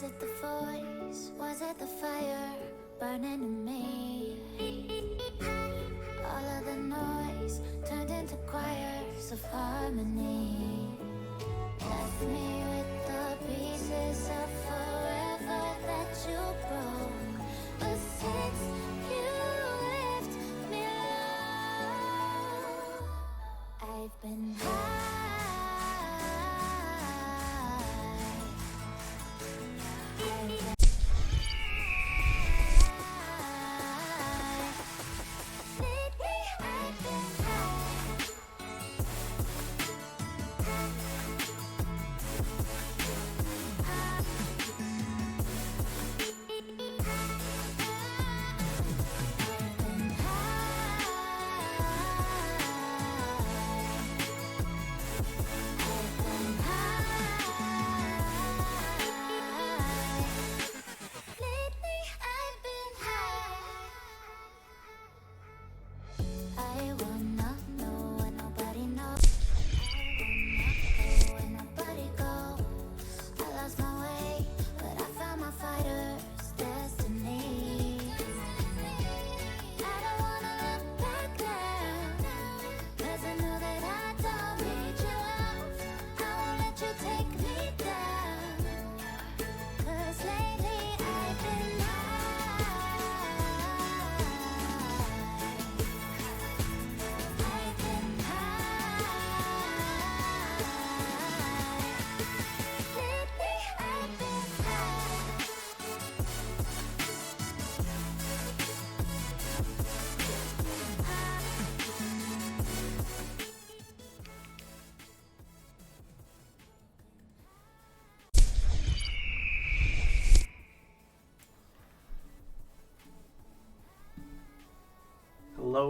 Was it the voice? Was it the fire burning in me? All of the noise turned into choirs of harmony. Left me with the pieces of forever that you broke. But since you left me alone, I've been high.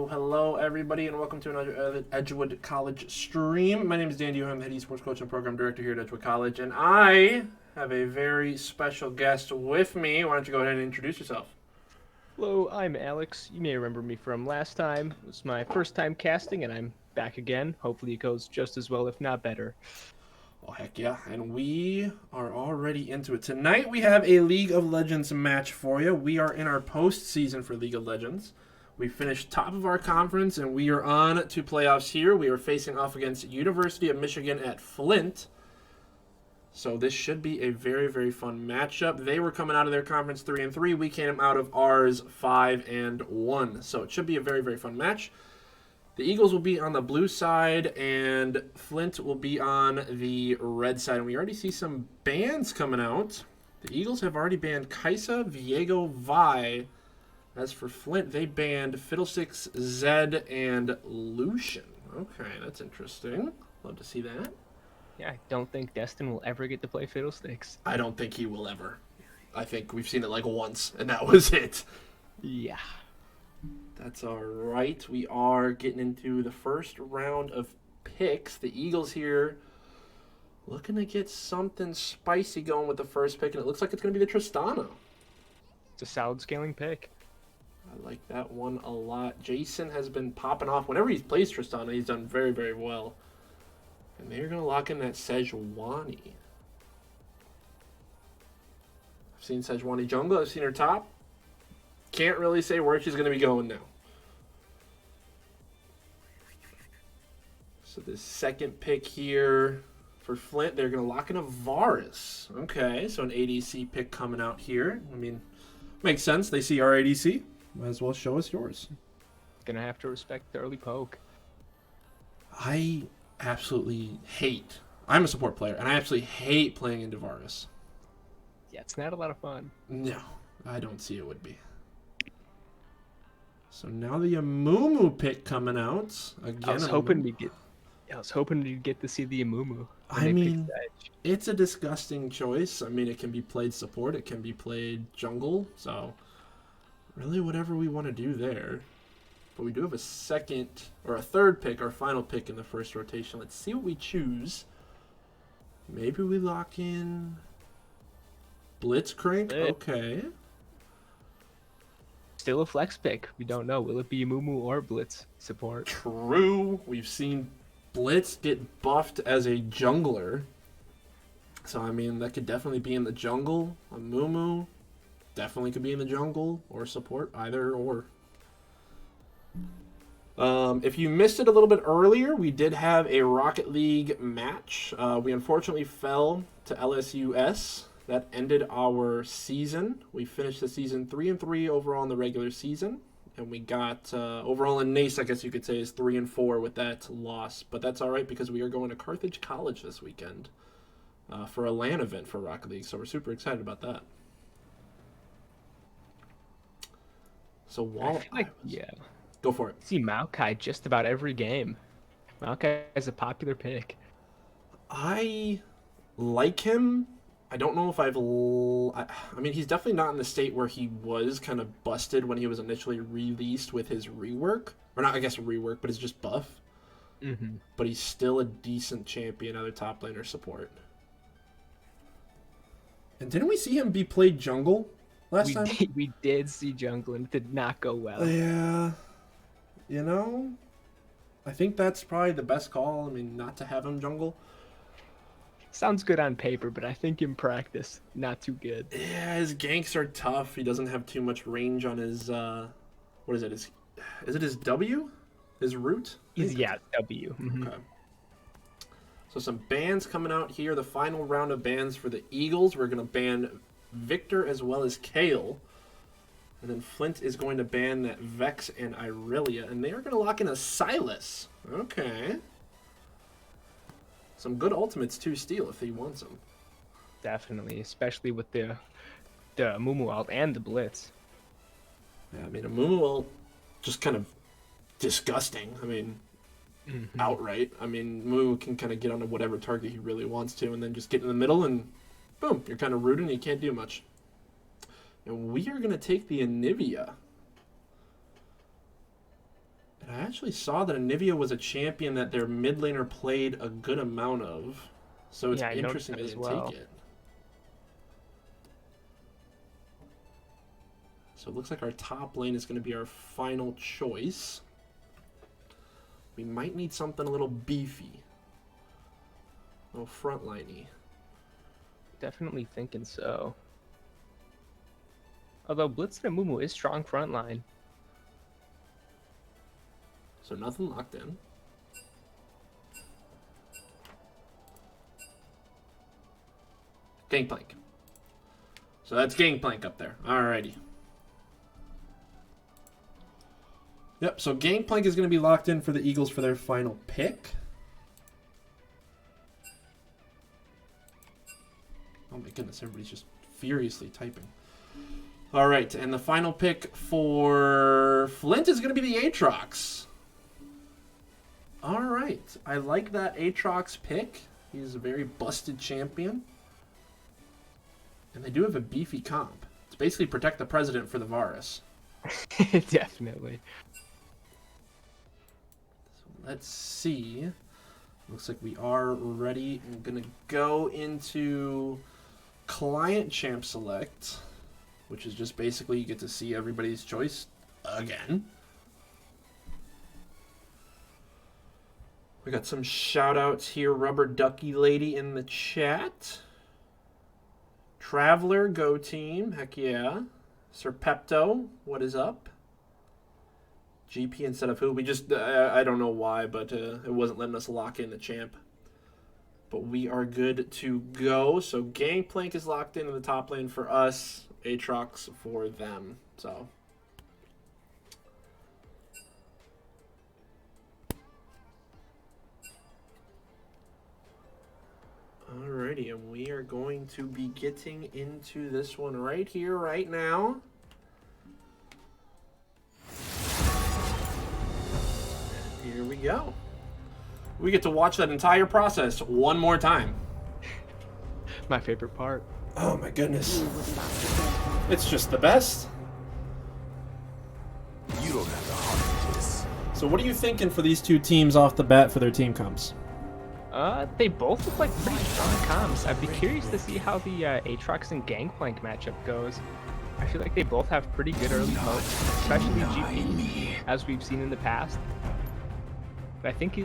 Hello, everybody, and welcome to another Edgewood College stream. My name is Dan Dio. I'm the head esports coach and program director here at Edgewood College, and I have a very special guest with me. Why don't you go ahead and introduce yourself? Hello, I'm Alex. You may remember me from last time. It was my first time casting, and I'm back again. Hopefully it goes just as well, if not better. Oh, heck yeah, and we are already into it. Tonight we have a League of Legends match for you. We are in our postseason for League of Legends. We finished top of our conference, and we are on to playoffs here. We are facing off against University of Michigan at Flint. So this should be a very, very fun matchup. They were coming out of their conference 3-3. We came out of ours 5-1. So it should be a very, very fun match. The Eagles will be on the blue side, and Flint will be on the red side. And we already see some bans coming out. The Eagles have already banned Kaisa, Viego, Vi. As for Flint, they banned Fiddlesticks, Zed, and Lucian. Okay, that's interesting. Love to see that. Yeah, I don't think Destin will ever get to play Fiddlesticks. I don't think he will ever. I think we've seen it like once, and that was it. Yeah. That's all right. We are getting into the first round of picks. The Eagles here looking to get something spicy going with the first pick, and it looks like it's going to be the Tristana. It's a solid scaling pick. I like that one a lot. Jason has been popping off. Whenever he plays Tristana, he's done very, very well. And they're going to lock in that Sejuani. I've seen Sejuani jungle. I've seen her top. Can't really say where she's going to be going now. So the second pick here for Flint, they're going to lock in a Varus. Okay, so an ADC pick coming out here. I mean, makes sense. They see our ADC. Might as well show us yours. Gonna have to respect the early poke. I absolutely hate. I'm a support player, and I absolutely hate playing into Varus. Yeah, it's not a lot of fun. No, I don't see it would be. So now the Amumu pick coming out again. I was hoping to get to see the Amumu. I mean, it's a disgusting choice. I mean, it can be played support, it can be played jungle, so really whatever we want to do there. But we do have a second or a third pick, our final pick in the first rotation. Let's see what we choose. Maybe we lock in Blitzcrank. Okay. Still a flex pick. We don't know. Will it be Amumu or Blitz support? True. We've seen Blitz get buffed as a jungler. So, I mean, that could definitely be in the jungle. A Mumu definitely could be in the jungle or support, either or. If you missed it a little bit earlier, we did have a Rocket League match. We unfortunately fell to LSUS. That ended our season. We finished the season 3-3 overall in the regular season. And we got, overall in NACE, I guess you could say, is 3-4 with that loss. But that's all right because we are going to Carthage College this weekend for a LAN event for Rocket League. So we're super excited about that. So while yeah. Go for it. See Maokai just about every game. Maokai is a popular pick. I like him. I don't know if I mean, he's definitely not in the state where he was kind of busted when he was initially released with his rework. Or not, I guess, rework, but it's just buff. Mm-hmm. But he's still a decent champion, either top lane or support. And didn't we see him be played jungle last time? We did see jungle, and it did not go well. Yeah. You know, I think that's probably the best call. I mean, not to have him jungle. Sounds good on paper, but I think in practice, not too good. Yeah, his ganks are tough. He doesn't have too much range on his, what is it? Is it his W? His root? Yeah, W. Mm-hmm. Okay. So some bans coming out here. The final round of bans for the Eagles. We're going to ban Victor as well as Kale. And then Flint is going to ban that Vex and Irelia. And they are going to lock in a Silas. Okay. Some good ultimates to steal if he wants them. Definitely, especially with the Mumu ult and the Blitz. Yeah, I mean, a Mumu ult, just kind of disgusting. I mean, outright. I mean, Mumu can kind of get onto whatever target he really wants to and then just get in the middle and boom, you're kind of rooted and you can't do much. And we are going to take the Anivia. And I actually saw that Anivia was a champion that their mid laner played a good amount of. So it's interesting they didn't take it. So it looks like our top lane is going to be our final choice. We might need something a little beefy. A little frontliney. Definitely thinking so. Although Blitz and Mumu is strong frontline. So nothing locked in. Gangplank. So that's Gangplank up there. Alrighty. Yep, so Gangplank is going to be locked in for the Eagles for their final pick. Oh my goodness, everybody's just furiously typing. Alright, and the final pick for Flint is going to be the Aatrox. Alright, I like that Aatrox pick. He's a very busted champion. And they do have a beefy comp. It's basically protect the president for the Varus. Definitely. So let's see. Looks like we are ready. I'm going to go into Client Champ Select, which is just basically you get to see everybody's choice again. We got some shout outs here. Rubber Ducky Lady in the chat. Traveler, go team. Heck yeah. Sir Pepto, what is up? GP instead of who? We just, I don't know why, but it wasn't letting us lock in the champ. But we are good to go. So Gangplank is locked in the top lane for us. Aatrox for them. So. Alrighty, and we are going to be getting into this one right here, right now. And here we go. We get to watch that entire process one more time. My favorite part. Oh my goodness. It's just the best. You don't have the heart for this. So what are you thinking for these two teams off the bat for their team comps? They both look like pretty strong comps. I'd be curious to see how the Aatrox and Gangplank matchup goes. I feel like they both have pretty good early pokes, especially GP, as we've seen in the past. But I think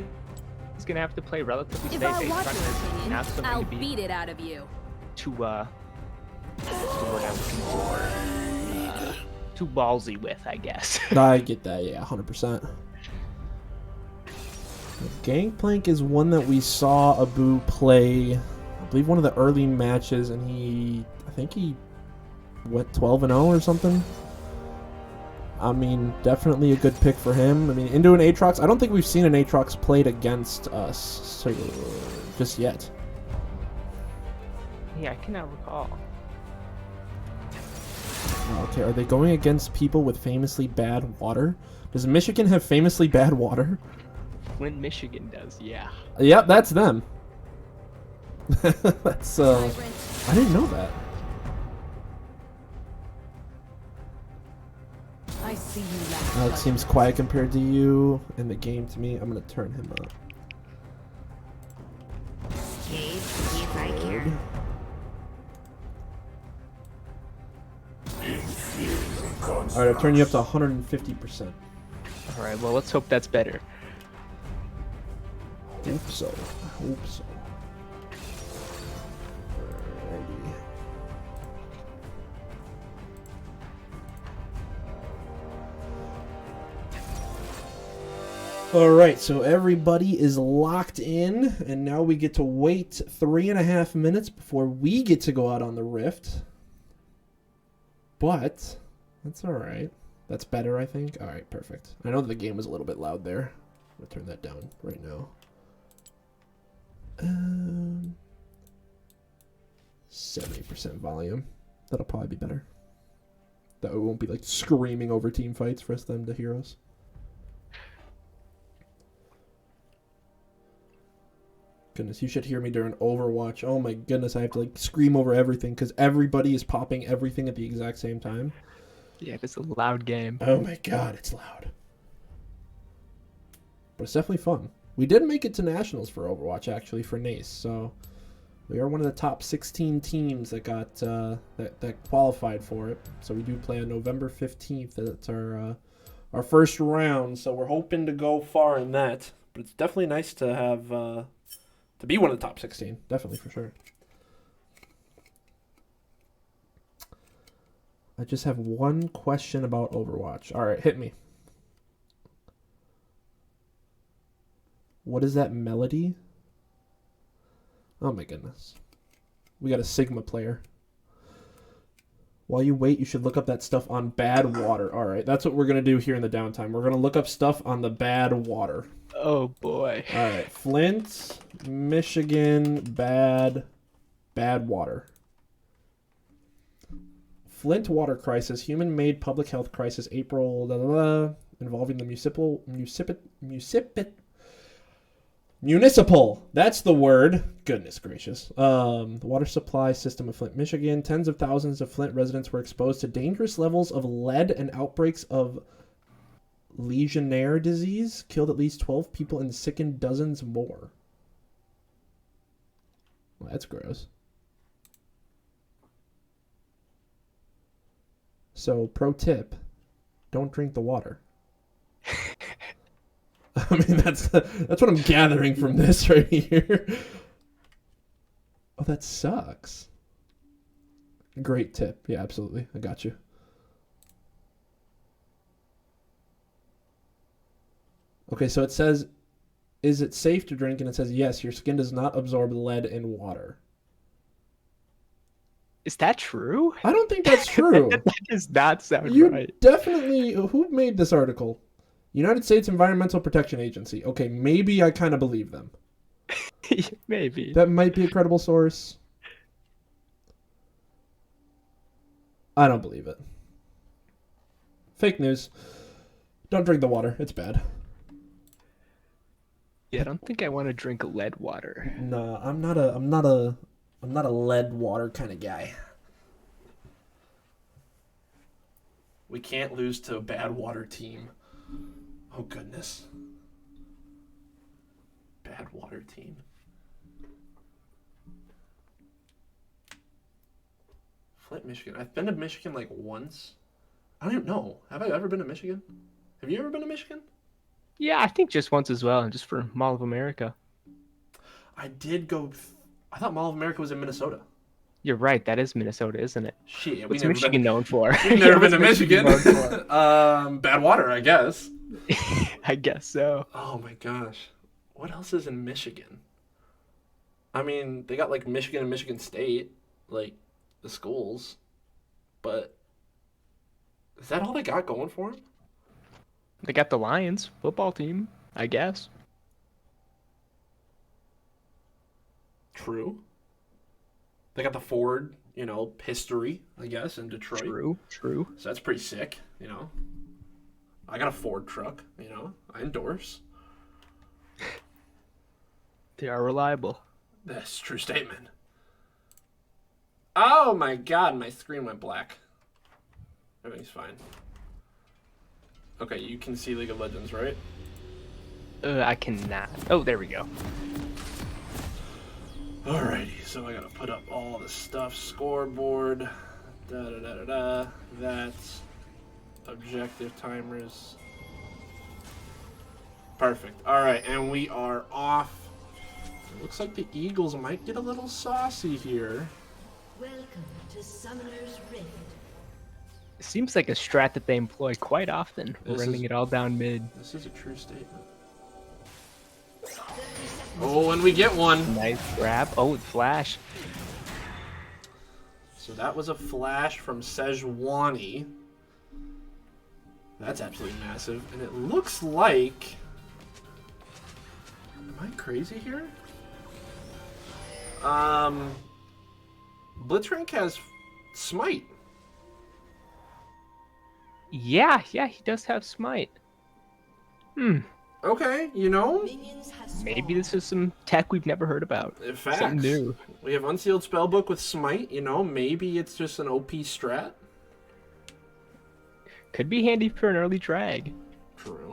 He's gonna have to play relatively If safe. I want Aatrox your is opinion, not something I'll to be beat it out of you. too what's the word I'm looking for? Too ballsy with, I guess. I get that, yeah, 100%. Gangplank is one that we saw Abu play, I believe one of the early matches, and I think he went 12-0 or something. I mean, definitely a good pick for him. I mean, into an Aatrox, I don't think we've seen an Aatrox played against us so, just yet. Yeah, I cannot recall. Okay, are they going against people with famously bad water? Does Michigan have famously bad water? Flint, Michigan does, yeah. Yep, that's them. That's, I didn't know that. I see you laugh. Alex seems quiet compared to you in the game to me. I'm going to turn him up. He's right here. Alright, I'll turn you up to 150%. Alright, well, let's hope that's better. Hope so. I hope so. Alrighty. Alright, so everybody is locked in, and now we get to wait 3.5 minutes before we get to go out on the Rift. But that's alright. That's better, I think. Alright, perfect. I know the game was a little bit loud there. I'm going to turn that down right now. 70% volume. That'll probably be better. That we won't be like screaming over team fights for them to hear us. Goodness, you should hear me during Overwatch. Oh my goodness, I have to like scream over everything because everybody is popping everything at the exact same time. Yeah, it's a loud game. Oh my god, it's loud. But it's definitely fun. We did make it to Nationals for Overwatch, actually, for NACE, so we are one of the top 16 teams that got that qualified for it. So we do play on November 15th. That's our first round, so we're hoping to go far in that. But it's definitely nice to have to be one of the top 16, definitely for sure. I just have one question about Overwatch. All right, hit me. What is that melody? Oh my goodness. We got a Sigma player. While you wait, you should look up that stuff on bad water. All right, that's what we're going to do here in the downtime. We're going to look up stuff on the bad water. Oh boy. All right, Flint, Michigan, bad water. Flint water crisis, human-made public health crisis, April, involving the municipal, that's the word. Goodness gracious. The water supply system of Flint, Michigan. Tens of thousands of Flint residents were exposed to dangerous levels of lead and outbreaks of Legionnaire disease. Killed at least 12 people and sickened dozens more. Well, that's gross. So, pro tip, don't drink the water. I mean, that's what I'm gathering from this right here. Oh, that sucks. Great tip. Yeah, absolutely. I got you. Okay, so it says, is it safe to drink? And it says, yes, your skin does not absorb lead in water. Is that true? I don't think that's true. That does not sound You right. definitely... Who made this article? United States Environmental Protection Agency. Okay, maybe I kind of believe them. Maybe. That might be a credible source. I don't believe it. Fake news. Don't drink the water. It's bad. Yeah, I don't think I want to drink lead water. No, I'm not a lead water kind of guy. We can't lose to a bad water team. Oh goodness. Bad water team. Flint, Michigan. I've been to Michigan like once. I don't even know. Have I ever been to Michigan? Have you ever been to Michigan? Yeah, I think just once as well, and just for Mall of America. I did go. I thought Mall of America was in Minnesota. You're right. That is Minnesota, isn't it? Shit, What's Michigan known for? We've Yeah, never been what's to Michigan. known for? Bad water, I guess. I guess so. Oh my gosh. What else is in Michigan? I mean, they got like Michigan and Michigan State, like the schools. But is that all they got going for them? They got the Lions football team, I guess. True. They got the Ford, history, I guess, in Detroit. True. So that's pretty sick, I got a Ford truck, I endorse. They are reliable. That's a true statement. Oh my god, my screen went black. Everything's fine. Okay, you can see League of Legends, right? I cannot. Oh, there we go. Alrighty, so I gotta put up all the stuff. Scoreboard. Da-da-da-da-da. That's objective timers. Perfect. Alright, and we are off. It looks like the Eagles might get a little saucy here. Welcome to Summoner's Rift. It seems like a strat that they employ quite often, running it all down mid. This is a true statement. Oh, and we get one. Nice grab. Oh, flash. So that was a flash from Sejuani. That's absolutely massive. And it looks like... Am I crazy here? Blitzcrank has Smite. Yeah, he does have smite. Okay, Maybe this is some tech we've never heard about. Facts. Something new. We have Unsealed Spellbook with Smite, maybe it's just an OP strat. Could be handy for an early drag. True.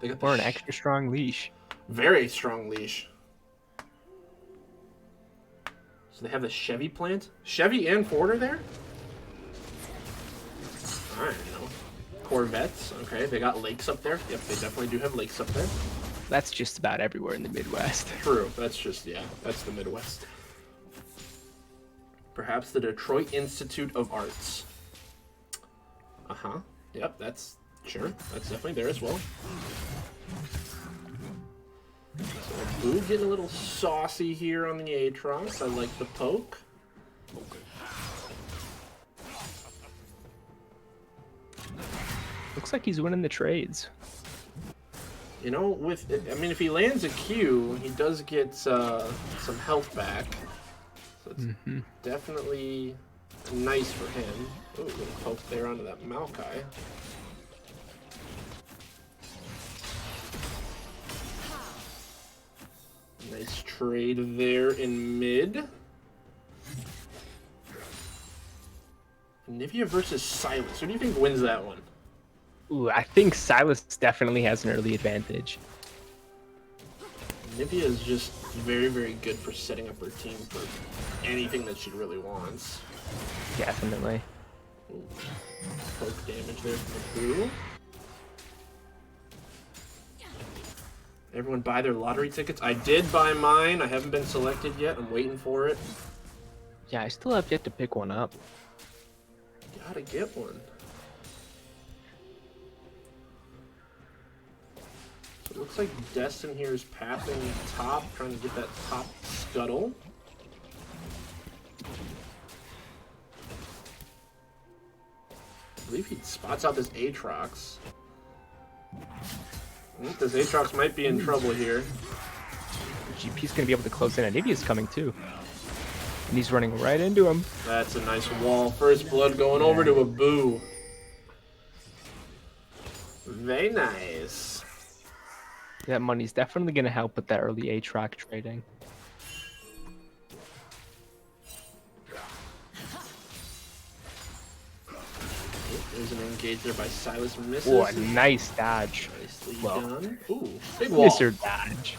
They got Or an extra strong leash. very strong leash. So they have the Chevy plant? Chevy and Ford are there? Alright, Corvettes, okay. They got lakes up there. Yep, they definitely do have lakes up there. That's just about everywhere in the Midwest. True, that's the Midwest. Perhaps the Detroit Institute of Arts. Yep, that's definitely there as well. So Boo getting a little saucy here on the Aatrox. I like the poke. Looks like he's winning the trades. If he lands a Q, he does get some health back. So it's definitely nice for him. Oh, little poke there onto that Maokai. Nice trade there in mid. Nivea versus Silas. Who do you think wins that one? Ooh, I think Silas definitely has an early advantage. Nivea is just very, very good for setting up her team for anything that she really wants. Definitely. Ooh. Poke damage there from the Boo. Everyone buy their lottery tickets. I did buy mine. I haven't been selected yet. I'm waiting for it. Yeah, I still have yet to pick one up. Gotta get one. So it looks like Destin here is pathing top, trying to get that top scuttle. I believe he spots out this Aatrox. This Aatrox might be in trouble here. GP's gonna be able to close in, and Nivea's coming too. And he's running right into him. That's a nice wall. First blood going over to a Boo. Very nice. That money's definitely gonna help with that early Aatrox trading. There's an engage there by Silas. Misses. Oh, a nice dodge. Nicely Well, done. Ooh, big wall. Mr. Dodge.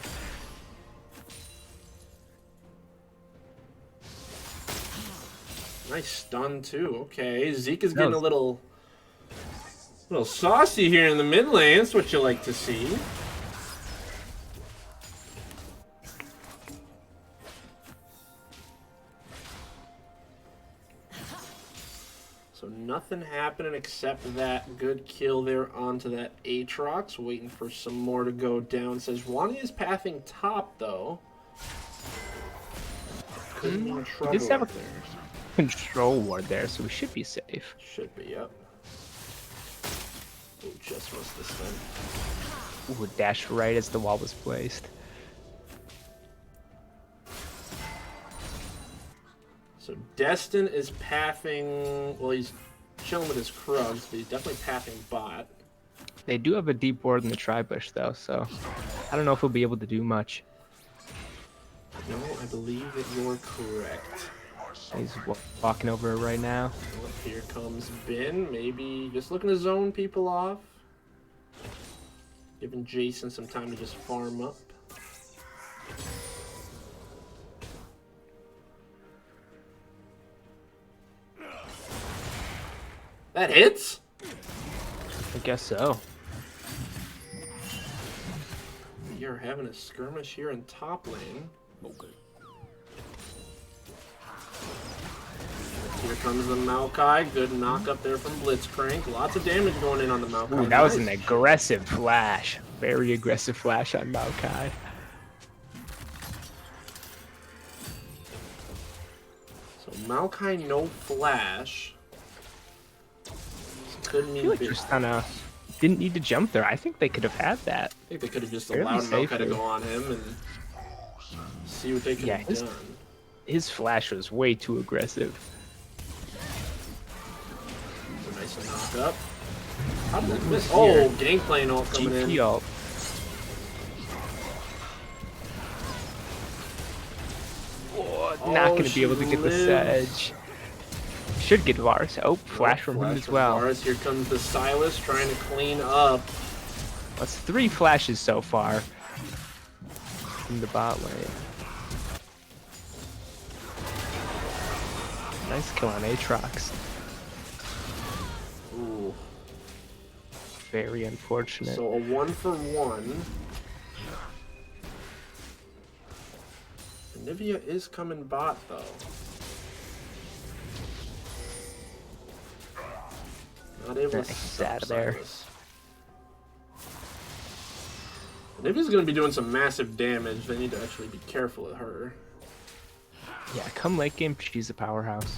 Nice stun too. Okay, Zeke is getting a little saucy here in the mid lane. That's what you like to see. So nothing happening except that good kill there onto that Aatrox. Waiting for some more to go down. Says Wani is pathing top though. Could be in He trouble does have a there. control ward there, so we should be safe. Should be, yep. Oh, just missed this time. Ooh, dash right as the wall was placed. So Destin is pathing. Well, he's chilling with his Krugs, but he's definitely pathing bot. They do have a deep ward in the tri-bush though, so I don't know if we'll be able to do much. No, I believe that you're correct. He's walking over it right now. Well, here comes Bin. Maybe just looking to zone people off. Giving Jason some time to just farm up. That hits? I guess so. We are having a skirmish here in top lane. Okay. Here comes the Maokai. Good knock up there from Blitzcrank. Lots of damage going in on the Maokai. Ooh, that was an Nice. aggressive flash. Very aggressive flash on Maokai. So Maokai no flash. Could I mean feel like big. Tristana didn't need to jump there. I think they could have had that. I think they could have just fairly allowed Maokai to safely. go on him and see what they could Yeah, have his- done. His flash was way too aggressive. A nice knock up. How did they miss? Oh, Gangplank ult coming in. GP ult. Oh, not going to she be able to get the lived. Sedge. Should get Varus. Oh, flash from him Flash as from well. Varus. Here comes the Silas trying to clean up. That's 3 flashes so far from the bot lane. Nice kill on Aatrox. Ooh. Very unfortunate. So a 1-for-1. Nivea is coming bot though. Not able to Nice, stop out of there. Silas. Nivea's gonna be doing some massive damage. They need to actually be careful of her. Yeah, come late game, she's a powerhouse.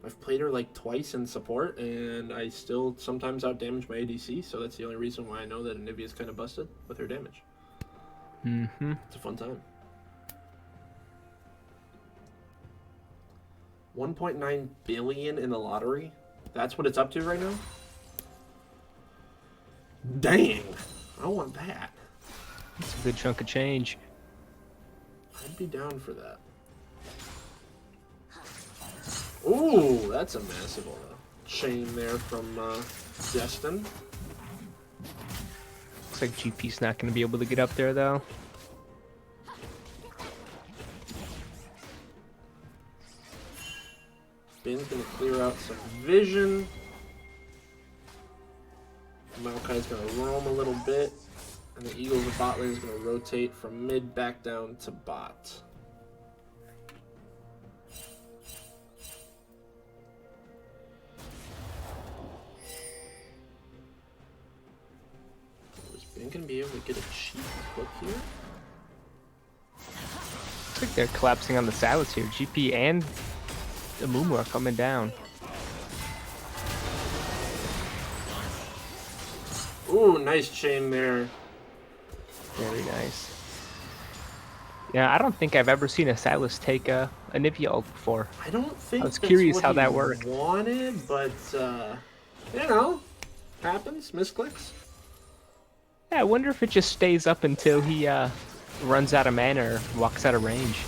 I've played her like twice in support, and I still sometimes outdamage my ADC, so that's the only reason why I know that Nivea's kind of busted with her damage. Mm-hmm. It's a fun time. 1.9 billion in the lottery? That's what it's up to right now? Dang! I want that. It's a good chunk of change. I'd be down for that. Ooh, that's a massive chain there from Destin. Looks like GP's not going to be able to get up there, though. Ben's gonna clear out some vision. Maokai's gonna roam a little bit. And the Eagles of bot lane is gonna rotate from mid back down to bot. Is Ben gonna be able to get a cheap hook here? Looks like they're collapsing on the Silas here. GP and the Mumu are coming down. Ooh, nice chain there. Very nice. Yeah, I don't think I've ever seen a Silas take a Nivea ult before. I don't think I was that's curious what how he that worked. wanted, but you know, happens, misclicks. Yeah, I wonder if it just stays up until he runs out of mana or walks out of range.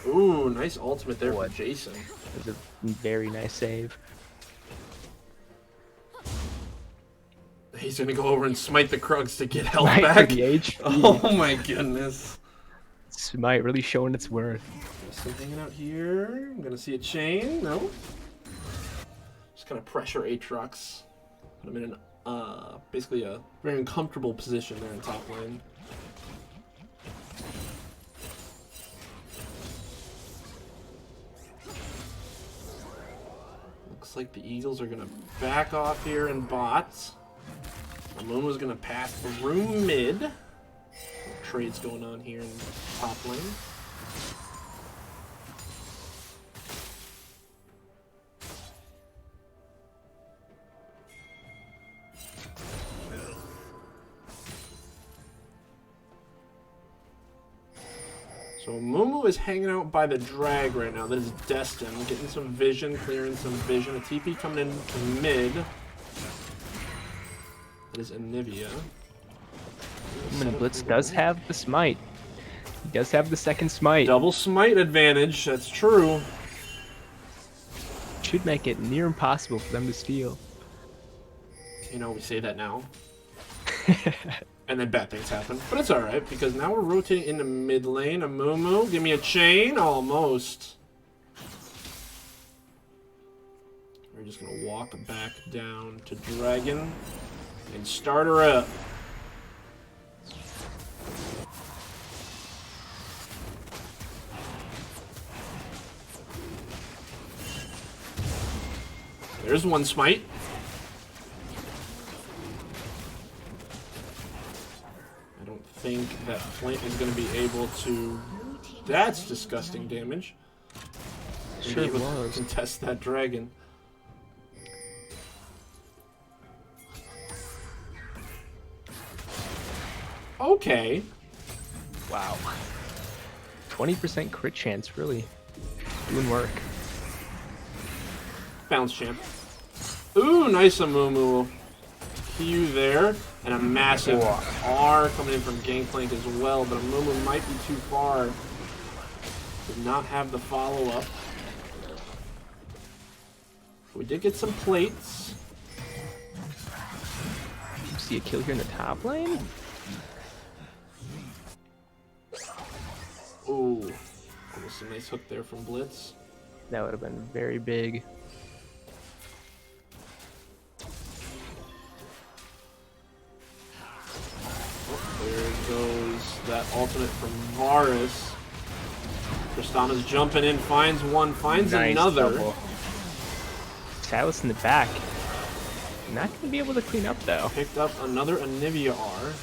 Ooh, nice ultimate there What? for Jason. It was a very nice save. He's gonna go over and smite the Krugs to get health Right for back. the HP. Oh my goodness. Smite really showing its worth. Still hanging out here. I'm gonna see a chain. No. Just gonna pressure Aatrox. Put him in an basically a very uncomfortable position there in top lane. Looks like the Eagles are gonna back off here in bots. Amuumu's gonna pass through mid. Some trades going on here in top lane. So Mumu is hanging out by the drag right now. That is Destin, getting some vision, clearing some vision. A TP coming in to mid. That is Anivia. Blitz does have the smite. He does have the second smite. Double smite advantage, that's true. Should make it near impossible for them to steal. You know, we say that now. And then bad things happen. But it's alright, because now we're rotating into mid lane. Amumu, give me a chain? Almost. We're just going to walk back down to Dragon and start her up. There's one smite. I don't think that Flint is going to be able to... That's disgusting damage. Sure able was. to contest that dragon. Okay. Wow. 20% crit chance, really. Doing work. Bounce champ. Ooh, nice Amumu. Q there. And a massive R coming in from Gangplank as well, but Amumu might be too far. Did not have the follow-up. We did get some plates. See a kill here in the top lane? Ooh. Almost a nice hook there from Blitz. That would have been very big. There goes that ultimate from Varus. Tristana's jumping in, finds one, finds Nice another. double. Silas in the back. Not going to be able to clean up, though. Picked up another Anivia R.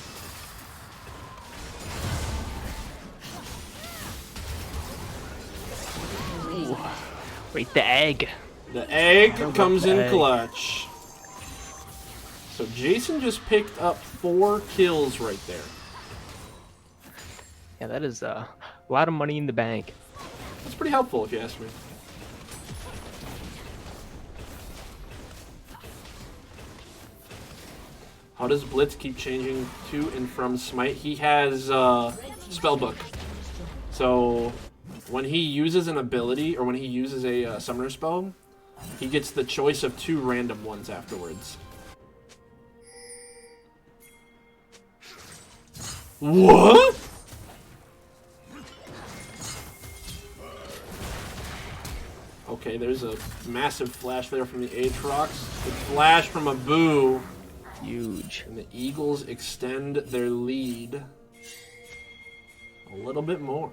Ooh. Wait, the egg. The egg comes in egg. clutch. So Jason just picked up 4 kills right there. Yeah, that is a lot of money in the bank. That's pretty helpful if you ask me. How does Blitz keep changing to and from Smite? He has Spellbook. So when he uses an ability, or when he uses a summoner spell, he gets the choice of 2 random ones afterwards. What? Okay, there's a massive flash there from the Aatrox. The flash from a Boo. Huge. And the Eagles extend their lead a little bit more.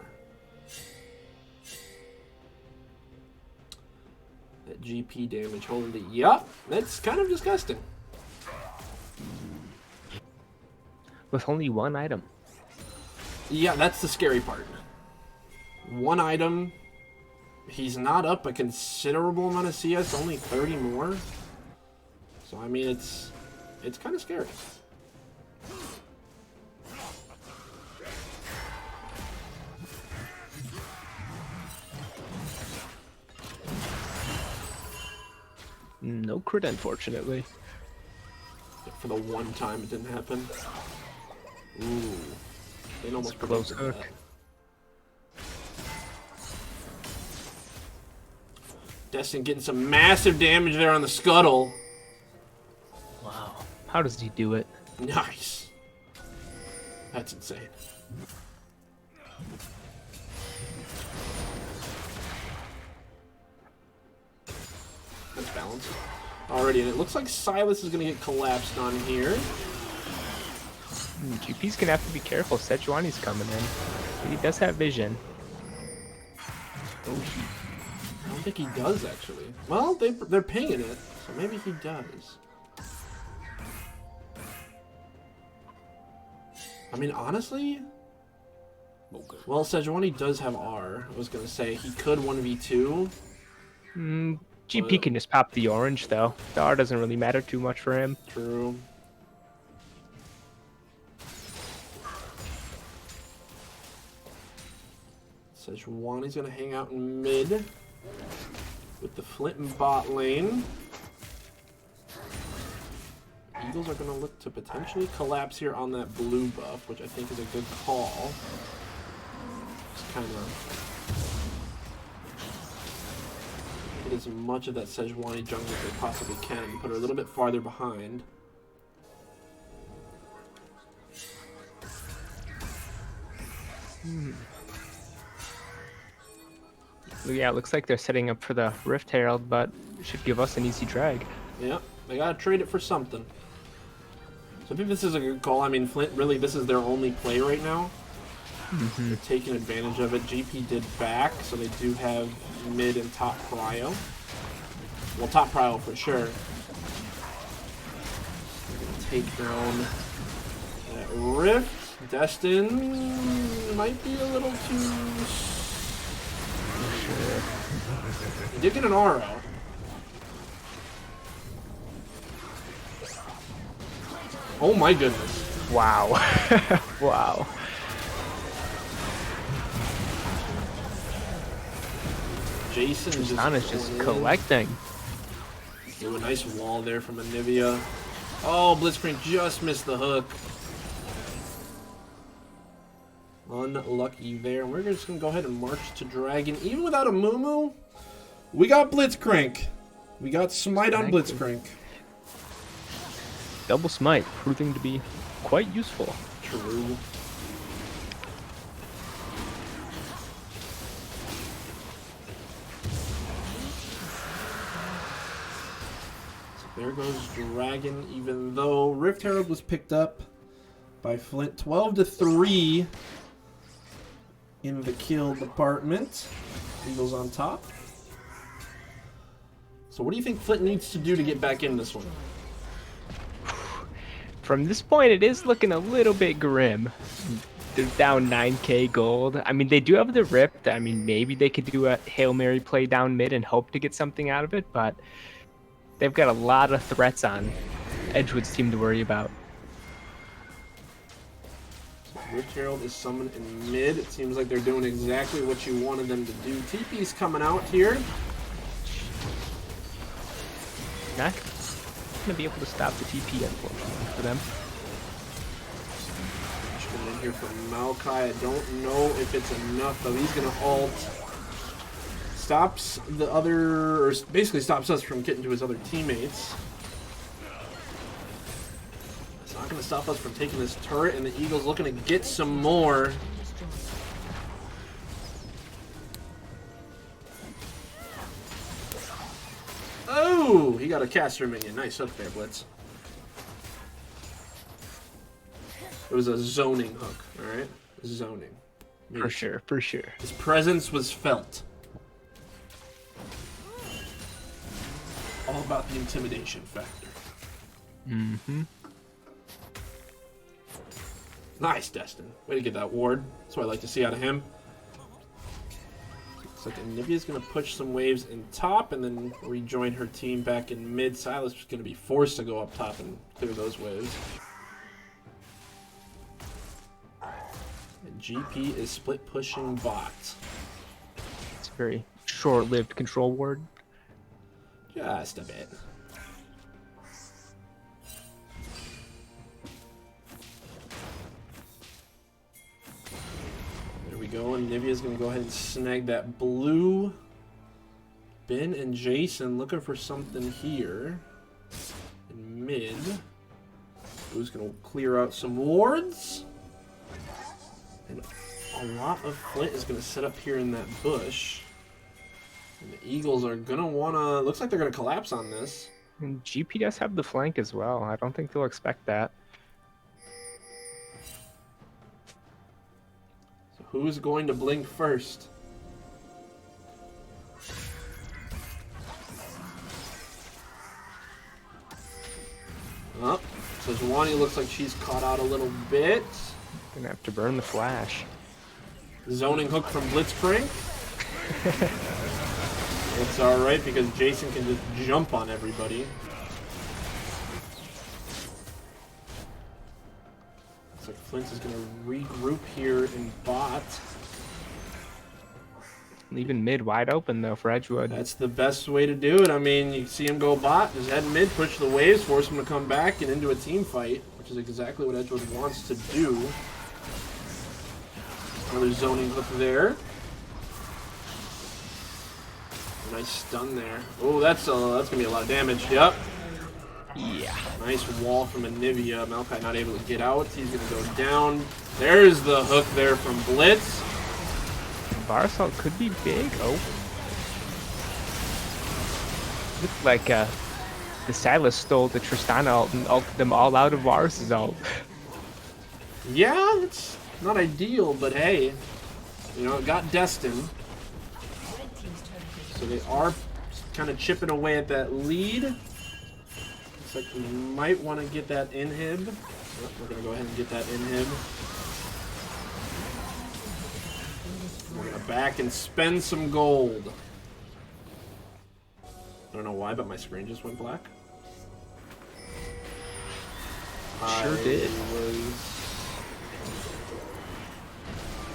That GP damage, holy, yup, that's kind of disgusting. With only one item. Yeah, that's the scary part. One item. He's not up a considerable amount of CS, only 30 more. So, I mean, it's kind of scary. No crit, unfortunately. For the one time it didn't happen. Ooh. They almost Close predicted hook. that. Destin getting some massive damage there on the scuttle. Wow. How does he do it? Nice. That's insane. That's balanced. Alrighty, and it looks like Silas is going to get collapsed on here. GP's going to have to be careful. Sejuani's coming in. He does have vision. Oh, don't think he does, actually. Well, they're pinging it, so maybe he does. I mean, honestly... Well, Sejuani does have R. I was going to say, he could 1v2. GP can just pop the orange, though. The R doesn't really matter too much for him. True. Sejuani's going to hang out in mid with the Flint and bot lane. Eagles are going to look to potentially collapse here on that blue buff, which I think is a good call. Just kind of get as much of that Sejuani jungle as they possibly can. Put her a little bit farther behind. Yeah, it looks like they're setting up for the Rift Herald, but it should give us an easy drag. Yeah, they got to trade it for something. So I think this is a good call. I mean, Flint, really, this is their only play right now. They're taking advantage of it. GP did back, so they do have mid and top prio. Well, top prio for sure. They're going to take down that Rift. Destin might be a little too... Sure. He did get an R out. Oh my goodness. Wow. Wow. Jason Tristana's just collecting. Do a nice wall there from Anivia. Oh, Blitzcrank just missed the hook. Unlucky there. We're just going to go ahead and march to Dragon. Even without a Mumu, we got Blitzcrank. We got Smite on Blitzcrank. Double Smite proving to be quite useful. True. So there goes Dragon, even though Rift Herald was picked up by Flint 12-3 in the kill department. Eagles on top. So what do you think Flint needs to do to get back in this one? From this point, it is looking a little bit grim. They're down 9k gold. I mean, they do have the Rift. I mean, maybe they could do a Hail Mary play down mid and hope to get something out of it, but they've got a lot of threats on Edgewood's team to worry about. So Rift Herald is summoned in mid. It seems like they're doing exactly what you wanted them to do. TP's coming out here. Not gonna be able to stop the TP, unfortunately, for them. Coming in here from Maokai. I don't know if it's enough, though. He's gonna ult. Stops the other, or basically stops us from getting to his other teammates. It's not gonna stop us from taking this turret, and the Eagles looking to get some more. Oh, he got a caster minion. Nice hook there, Blitz. It was a zoning hook, alright? Zoning. For sure, for sure. His presence was felt. All about the intimidation factor. Mm-hmm. Nice, Destin. Way to get that ward. That's what I like to see out of him. Looks like Anivia's going to push some waves in top and then rejoin her team back in mid. Silas is going to be forced to go up top and clear those waves. And GP is split pushing bot. It's a very short-lived control ward. Just a bit. There we go, and Nivea's going to go ahead and snag that blue. Ben and Jason looking for something here. In mid. Who's going to clear out some wards. And a lot of Flint is going to set up here in that bush. And the Eagles are going to want to... Looks like they're going to collapse on this. And GP does have the flank as well. I don't think they'll expect that. So who's going to blink first? Oh, so Zwani looks like she's caught out a little bit. Gonna have to burn the flash. Zoning hook from Blitzcrank. It's alright because Jason can just jump on everybody. Looks like Flint is going to regroup here in bot. Leaving mid wide open though for Edgewood. That's the best way to do it. I mean, you see him go bot, just head mid, push the waves, force him to come back and into a team fight, which is exactly what Edgewood wants to do. Another zoning hook there. Nice stun there. Oh, that's gonna be a lot of damage. Yep. Yeah. Nice wall from Anivia. Maokai not able to get out. He's gonna go down. There's the hook there from Blitz. Varsal could be big. Oh. Looked like the Silas stole the Tristana ult and ulted them all out of Varus' ult. Yeah, it's not ideal, but hey, you know, it got destined. So they are kind of chipping away at that lead. Looks like we might want to get that inhib. Oh, we're going to go ahead and get that inhib. We're going to back and spend some gold. I don't know why, but my screen just went black. Sure did.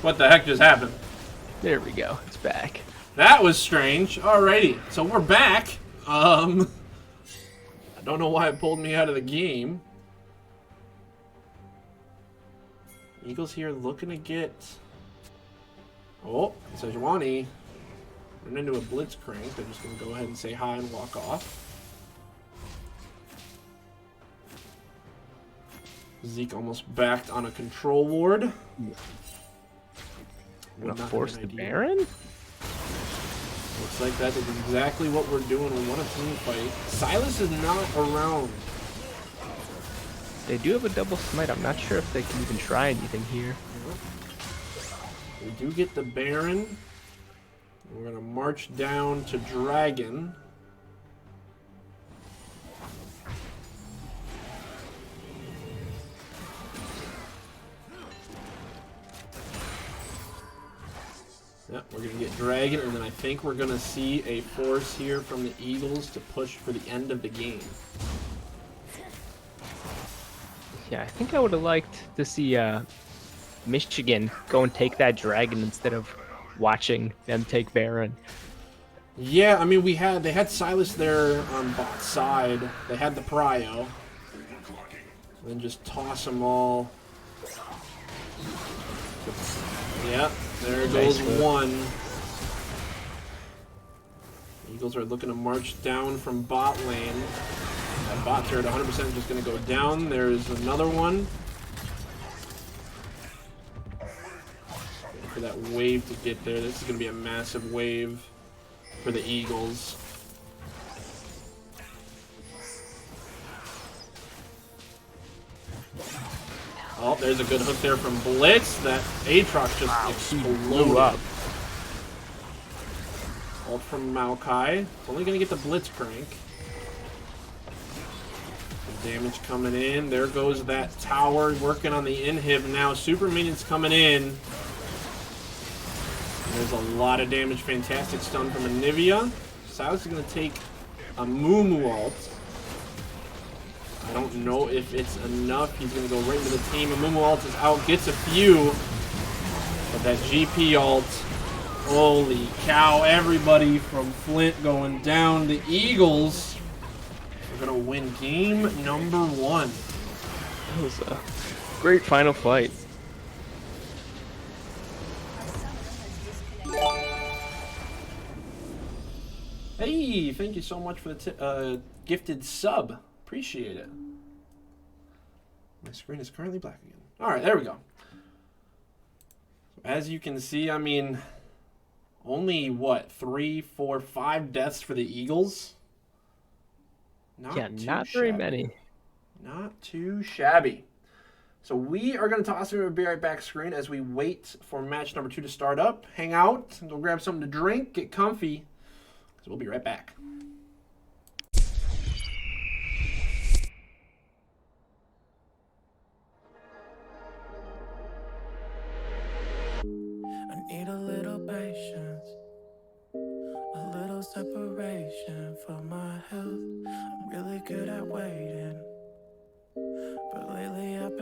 What the heck just happened? There we go. It's back. That was strange. Alrighty, so we're back. I don't know why it pulled me out of the game. Eagles here looking to get... Oh, Sejuani run into a Blitzcrank. They're just going to go ahead and say hi and walk off. Zeke almost backed on a control ward. Gonna force the Baron? Looks like that is exactly what we're doing. We want a team fight. Silas is not around. They do have a double smite. I'm not sure if they can even try anything here. We do get the Baron. We're going to march down to Dragon. Yep, we're going to get Dragon, and then I think we're going to see a force here from the Eagles to push for the end of the game. Yeah, I think I would have liked to see Michigan go and take that Dragon instead of watching them take Baron. Yeah, I mean, they had Silas there on bot side. They had the Prio. And then just toss them all. Yep, there goes one. Eagles are looking to march down from bot lane. That bot turret 100% just going to go down. There's another one. Wait for that wave to get there. This is going to be a massive wave for the Eagles. Oh, there's a good hook there from Blitz. That Aatrox just exploded up. Ult from Maokai. It's only going to get the Blitzcrank. Some damage coming in. There goes that tower working on the inhib now. Super minions coming in. There's a lot of damage. Fantastic stun from Anivia. Silas is going to take a Moo ult. I don't know if it's enough. He's going to go right into the team. A Moo ult is out. Gets a few. But that GP ult. Holy cow. Everybody from Flint going down. The Eagles are going to win game number 1. That was a great final fight. Hey, thank you so much for the gifted sub. Appreciate it. My screen is currently black again. All right, there we go. As you can see, I mean, only what, 3, 4, 5 deaths for the Eagles? Not very many. Not too shabby. So we are going to toss it and be right back screen as we wait for match number 2 to start up. Hang out, go grab something to drink, get comfy. So we'll be right back.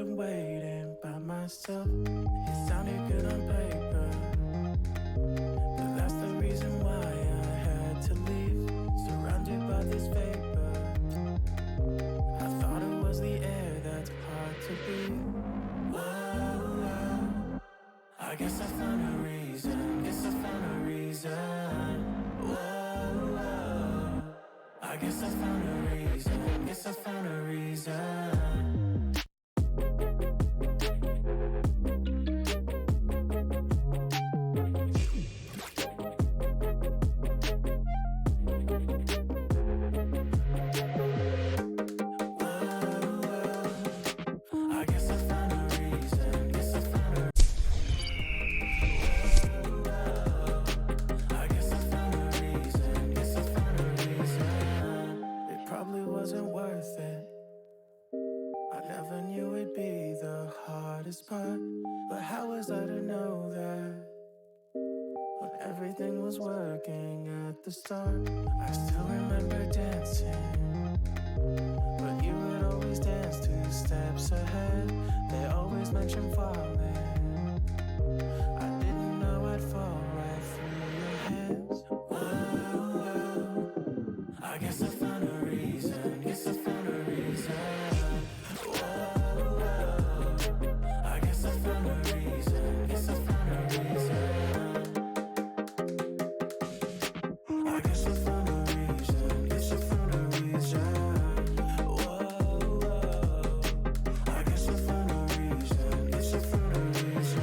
been waiting by myself. It sounded good on paper, but that's the reason why I had to leave. Surrounded by this vapor, I thought it was the air that's hard to breathe. Whoa, I guess I found a reason. Guess I found a reason. Whoa, I guess I found a reason. Guess I found a reason. I guess I found a reason. Guess I found a. I guess I found a reason. Guess I found a reason. It probably wasn't worth it. I never knew it'd be the hardest part. But how was I to know that when everything was working at the start? I still remember dancing, but you would always dance 2 steps ahead. They always mention falling. I didn't know I'd fall right through your hands. Whoa, I guess I found a reason. Guess I found a reason. Whoa, I guess I found a reason. Guess I found a reason. I guess I found a reason. Guess I found a reason. Whoa, I guess I found a reason. Guess I found a reason.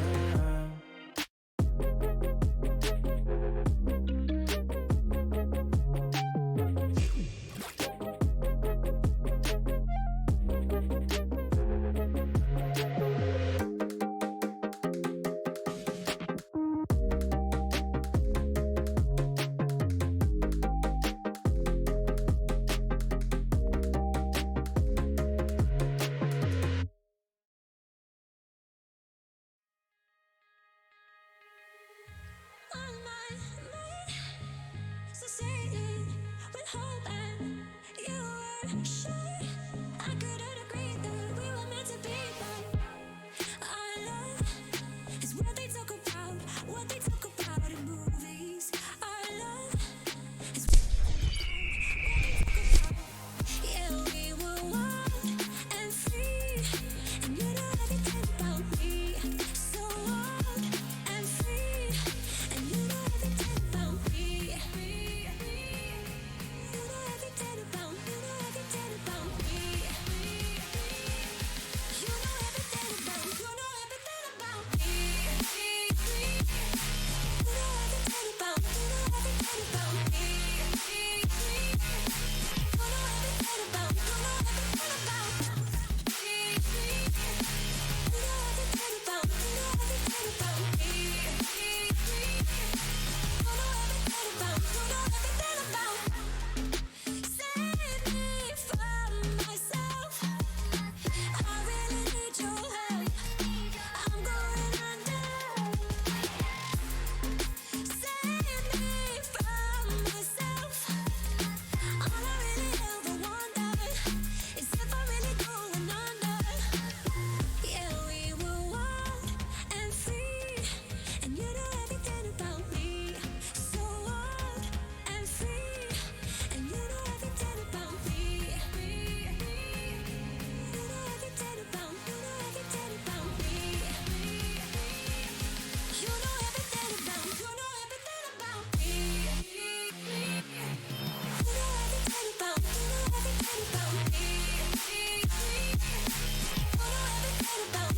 On my mind, succeeding with hope, and you were sure I couldn't agree that we were meant to be. But our love is what they talk about in movies. Our love is what they talk about. Yeah, we were wild and free, and you know everything about me. So wild and free, and you know everything about me. You know everything about me. You know everything about me. You know everything about me. You know everything about me. You know everything about me. You know everything about me. You know everything about me. You know everything about me. You know everything about me. You know everything about me. You know everything about me. You know everything about me. Save me from myself. I really need your help. I'm going under. Save me from myself. All I really ever wonder is if I'm really going under. Yeah, we were wild and free, and you know everything about me. So wild and free, and you know everything about me. You know everything about me. You know everything about me. You know everything about me. You know everything about me. You know everything about me. You know everything about me. You know everything about me. You know everything about me.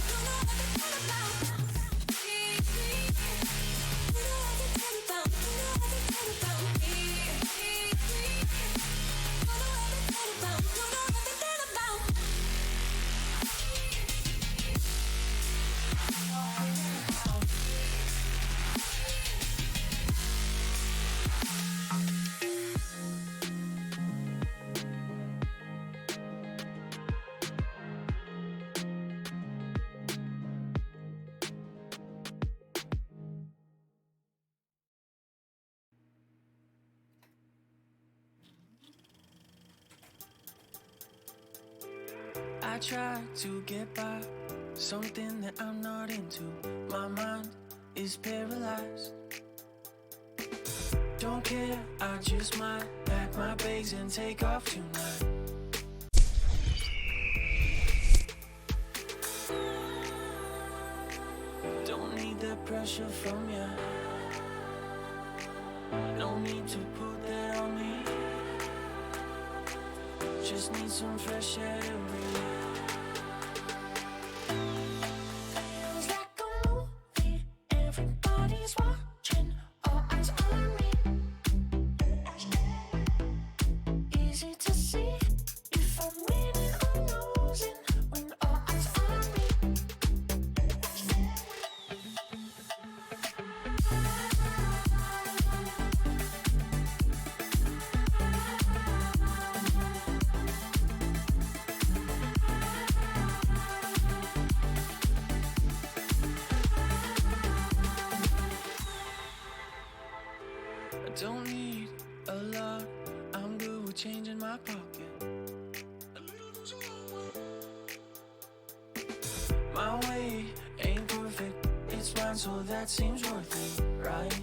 You know everything about me. You know everything about me. You know everything about me. You know everything about me. I tried to get by Something that I'm not into. My mind is paralyzed. Don't care, I just might pack my bags and take off tonight. Don't need that pressure from ya. No need to put that on me. Just need some fresh air to breathe. Feels like a movie. Everybody's watching. All eyes on me. Easy to see if I'm winning or losing when all eyes on me. I don't need a lot. I'm good with change in my pocket. My way ain't perfect. It's mine, so that seems worth it, right?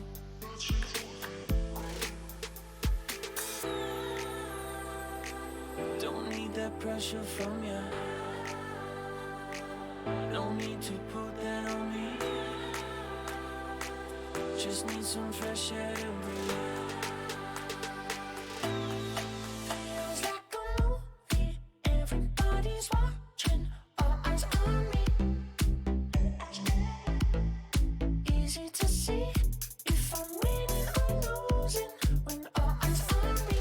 Don't need that pressure from ya. No need to put that on me. Just need some fresh air to breathe. Feels like a movie. Everybody's watching. All eyes on me. Easy to see if I'm winning or losing when all eyes on me.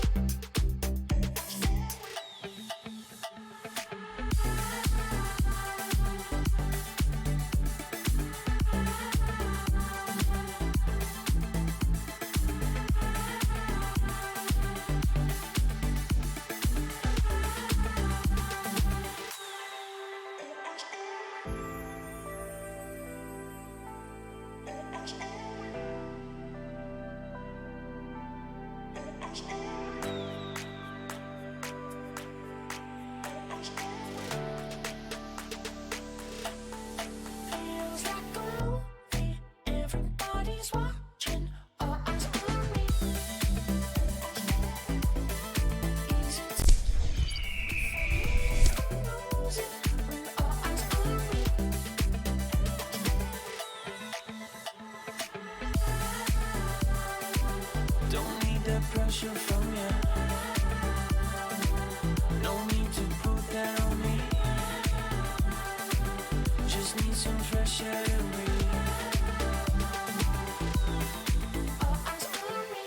Feels like a movie. Everybody's watching. All eyes on me. Easy to if I'm winning or losing when all eyes on me. Don't need that pressure from ya. No need to put that on me. Just need some fresh air to breathe. All eyes on me.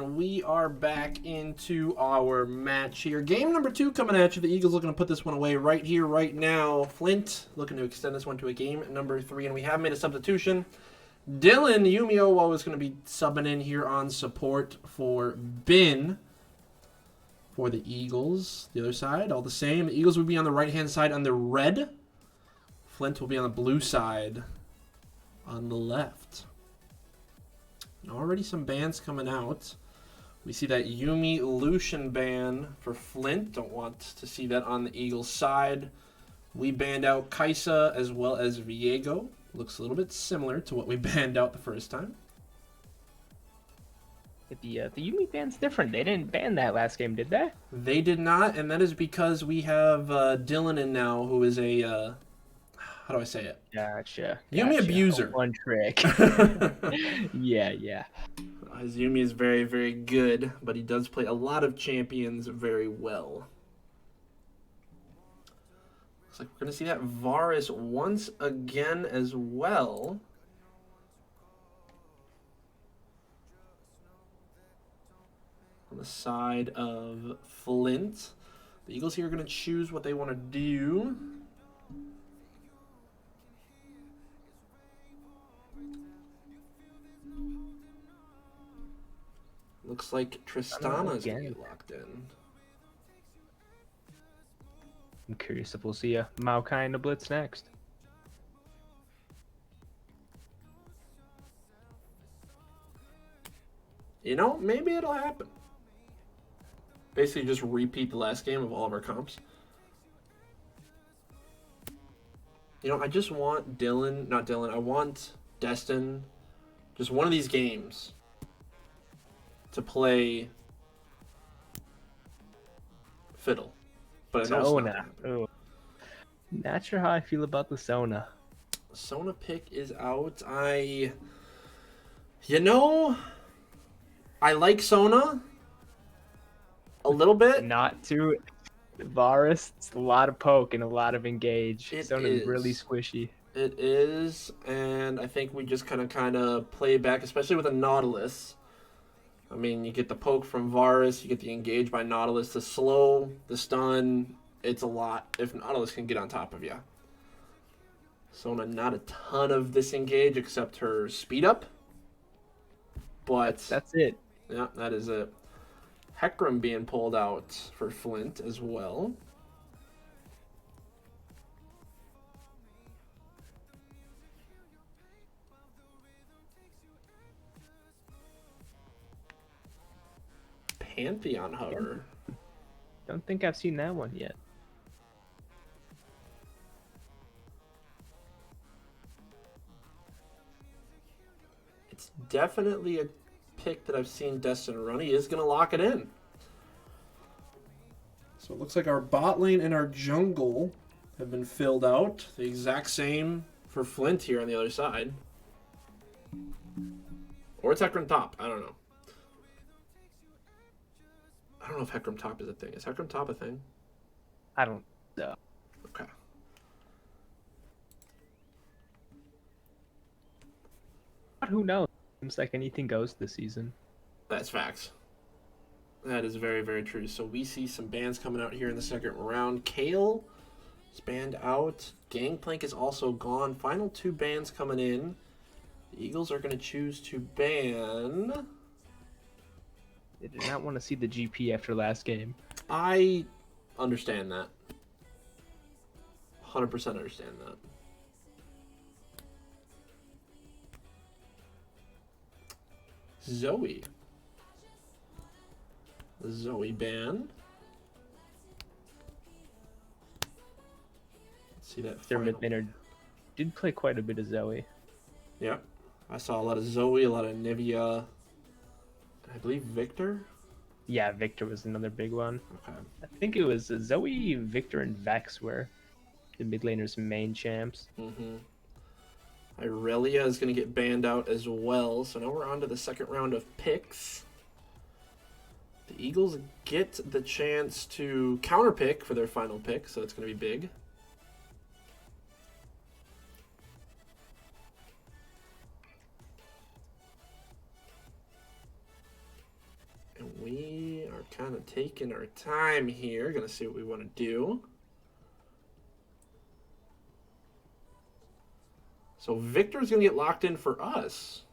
and we are back into our match here. Game number 2 coming at you. The Eagles looking to put this one away right here, right now. Flint looking to extend this one to a game number 3, and we have made a substitution. Dylan Yumio is going to be subbing in here on support for Ben for the Eagles. The other side, all the same. The Eagles will be on the right-hand side on the red. Flint will be on the blue side on the left. Already some bans coming out. We see that Yumi Lucian ban for Flint. Don't want to see that on the Eagles side. We banned out Kaisa as well as Viego. Looks a little bit similar to what we banned out the first time. The Yumi ban's different. They didn't ban that last game, did they? They did not, and that is because we have Dylan in now, who is a... how do I say it? Gotcha. Yumi abuser. One trick. Yeah. His Yumi is very, very good, but he does play a lot of champions very well. Looks like we're going to see that Varus once again as well. On the side of Flint. The Eagles here are going to choose what they want to do. Looks like Tristana's going to get locked in. I'm curious if we'll see a Maokai in the Blitz next. You know, maybe it'll happen. Basically just repeat the last game of all of our comps. You know, I just want I want Destin, just one of these games to play Fiddle. But I know it's not Sona. Oh. Not sure how I feel about the Sona. Sona pick is out. I like Sona a little bit. Not too Varus. It's a lot of poke and a lot of engage. Sona's really squishy. It is, and I think we just kind of play back, especially with a Nautilus. I mean, you get the poke from Varus, you get the engage by Nautilus, the slow, the stun. It's a lot if Nautilus can get on top of you. Sona, not a ton of disengage except her speed up. But that's it. Yeah, that is it. Hecarim being pulled out for Flint as well. Pantheon Hover. Don't think I've seen that one yet. It's definitely a pick that I've seen Destin run. He is going to lock it in. So it looks like our bot lane and our jungle have been filled out. The exact same for Flint here on the other side. Or it's Hecarim top. I don't know. I don't know if Hecarim top is a thing. Is Hecarim top a thing? I don't know. Okay. But who knows? Seems like anything goes this season. That's facts. That is very, very true. So we see some bans coming out here in the second round. Kale is banned out. Gangplank is also gone. Final 2 bans coming in. The Eagles are going to choose to ban... They did not want to see the GP after last game. I understand that. 100% understand that. Zoe. The Zoe ban. Let's see that. Their mid laner did play quite a bit of Zoe. Yeah. I saw a lot of Zoe, a lot of Nivea. I believe Victor? Yeah, Victor was another big one. Okay. I think it was Zoe, Victor, and Vex were the mid laners' main champs. Mm-hmm. Irelia is going to get banned out as well. So now we're on to the second round of picks. The Eagles get the chance to counter pick for their final pick, so it's going to be big. We are kind of taking our time here. Gonna see what we want to do. So Victor's gonna get locked in for us.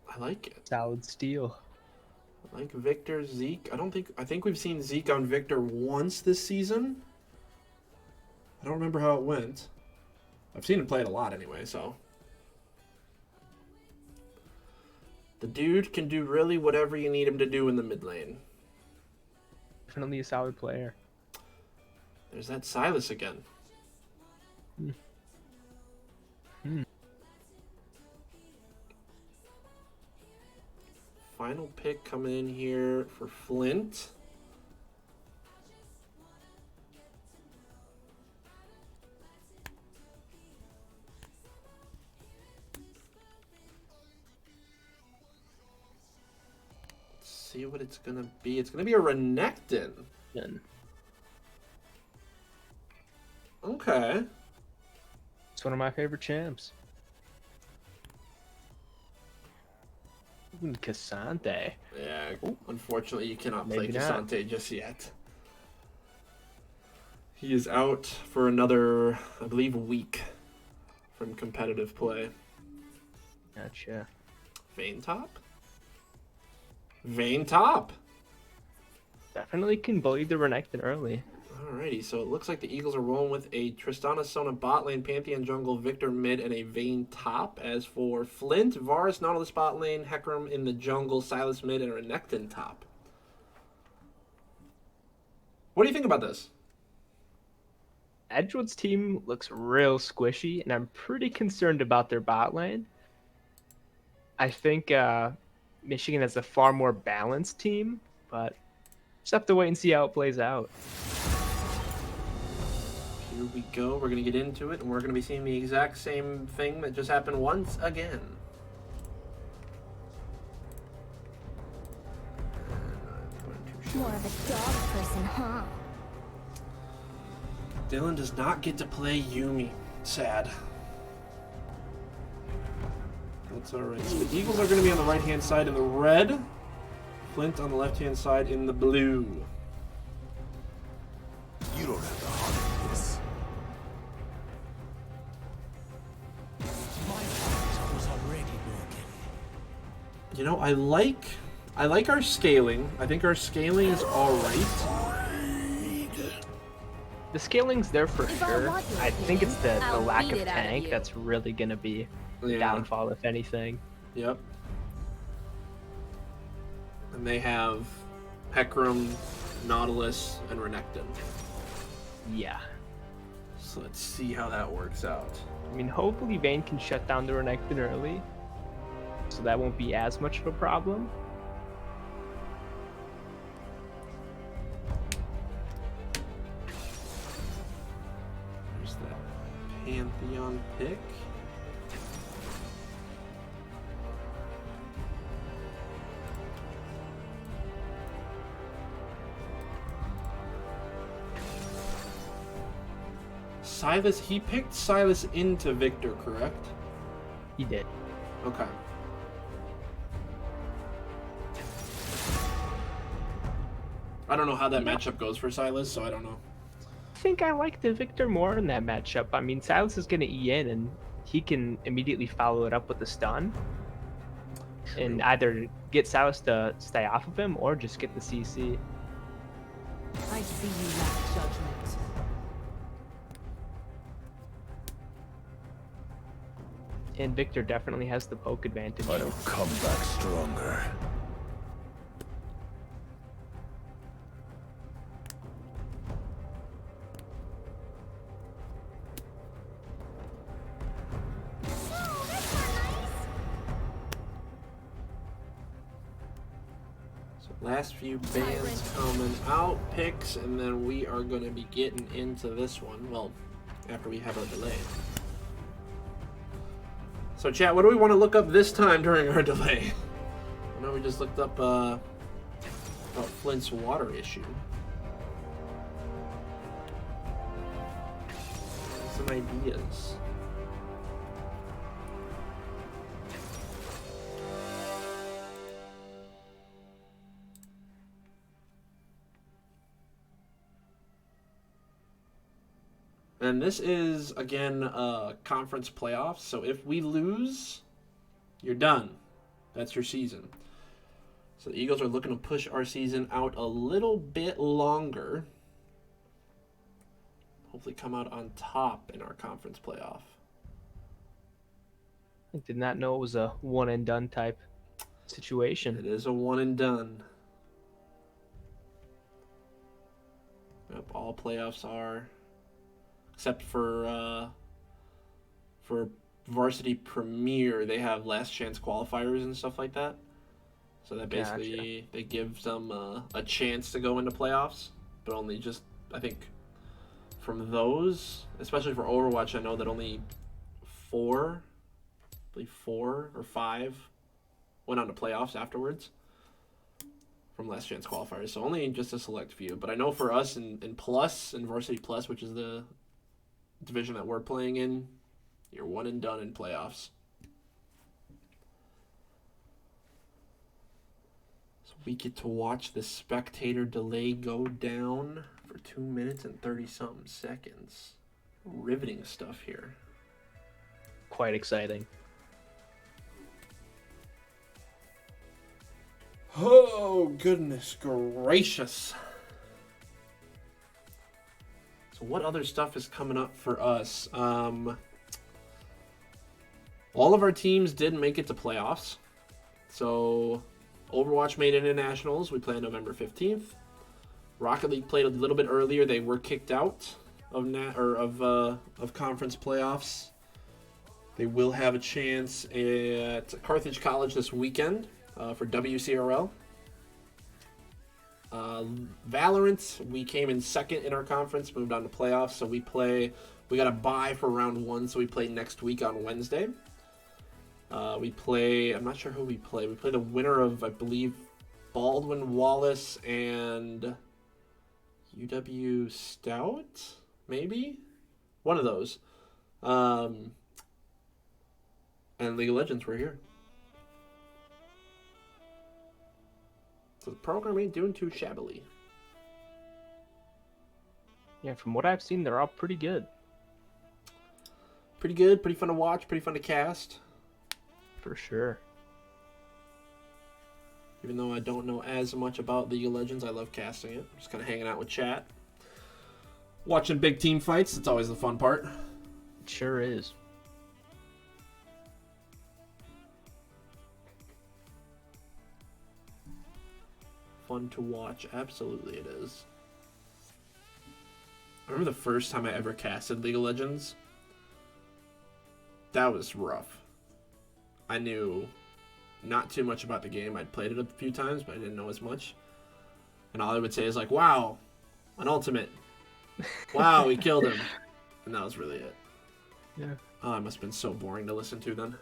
I like it. Solid steal. I like Victor, Zeke. I think we've seen Zeke on Victor once this season. I don't remember how it went. I've seen him play it a lot anyway, so. The dude can do really whatever you need him to do in the mid lane. Definitely a solid player. There's that Silas again. Final pick coming in here for Flint. Let's see what it's gonna be. It's gonna be a Renekton. Okay. It's one of my favorite champs. Cassante. Yeah, unfortunately you cannot play Maybe not. Cassante just yet. He is out for another, I believe, week from competitive play. Gotcha. Vayne top? Vayne top! Definitely can bully the Renekton early. Alrighty, so it looks like the Eagles are rolling with a Tristana Sona bot lane, Pantheon jungle, Victor mid, and a Vayne top. As for Flint, Varus, Nautilus bot lane, Hecarim in the jungle, Silas mid, and a Renekton top. What do you think about this? Edgewood's team looks real squishy, and I'm pretty concerned about their bot lane. I think Michigan has a far more balanced team, but just have to wait and see how it plays out. Here we go. We're going to get into it, and we're going to be seeing the exact same thing that just happened once again. More of a dog person, huh? Dylan does not get to play Yuumi. Sad. That's alright. So the Eagles are going to be on the right-hand side in the red. Flint on the left-hand side in the blue. You don't have the heart for this. My heart was already broken. You know, I like our scaling. I think our scaling is alright. The scaling's there for If I sure. want your I think it's the I'll lack beat of it out of tank you. that's really going to be the Yeah. downfall, if anything. Yep. And they have Hecarim, Nautilus, and Renekton. Yeah. So let's see how that works out. I mean, hopefully Vayne can shut down the Renekton early, so that won't be as much of a problem. There's that Pantheon pick. Silas, he picked Silas into Victor, correct? He did. Okay. I don't know how that matchup goes for Silas, so I don't know. I think I like the Victor more in that matchup. I mean, Silas is going to E in, and he can immediately follow it up with a stun. And either get Silas to stay off of him, or just get the CC. I see you lack judgment. And Victor definitely has the poke advantage. I'll come back stronger. So last few bands coming out, picks, and then we are going to be getting into this one. Well, after we have our delay. So chat, what do we want to look up this time during our delay? I know we just looked up about Flint's water issue. Some ideas. And this is, again, conference playoffs. So if we lose, you're done. That's your season. So the Eagles are looking to push our season out a little bit longer. Hopefully come out on top in our conference playoff. I did not know it was a one and done type situation. It is a one and done. Yep, all playoffs are, except for Varsity Premier, they have last chance qualifiers and stuff like that. So that basically they give them a chance to go into playoffs, but only just, I think, from those, especially for Overwatch, I know that only 4 or 5 went on to playoffs afterwards from last chance qualifiers. So only just a select few. But I know for us in Plus, in Varsity Plus, which is the division that we're playing in, you're one and done in playoffs. So we get to watch the spectator delay go down for 2 minutes and 30-something seconds. Riveting stuff here. Quite exciting. Oh, goodness gracious. So what other stuff is coming up for us? All of our teams did make it to playoffs. So Overwatch made internationals. We play on November 15th. Rocket League played a little bit earlier. They were kicked out of conference playoffs. They will have a chance at Carthage College this weekend for WCRL. Valorant, we came in second in our conference, moved on to playoffs, so we got a bye for round 1, so we play next week on Wednesday. I'm not sure who we play. We play the winner of, I believe, Baldwin Wallace and UW Stout, maybe? One of those. And League of Legends, we're here. So the program ain't doing too shabbily. Yeah, from what I've seen, they're all pretty good. Pretty good, pretty fun to watch, pretty fun to cast. For sure. Even though I don't know as much about League of Legends, I love casting it. Just kind of hanging out with chat. Watching big team fights, it's always the fun part. It sure is. Fun to watch, absolutely it is. I remember the first time I ever casted League of Legends. That was rough. I knew not too much about the game. I'd played it a few times, but I didn't know as much. And all I would say is like, wow, an ultimate. Wow, we killed him. And that was really it. Yeah. Oh, it must have been so boring to listen to then.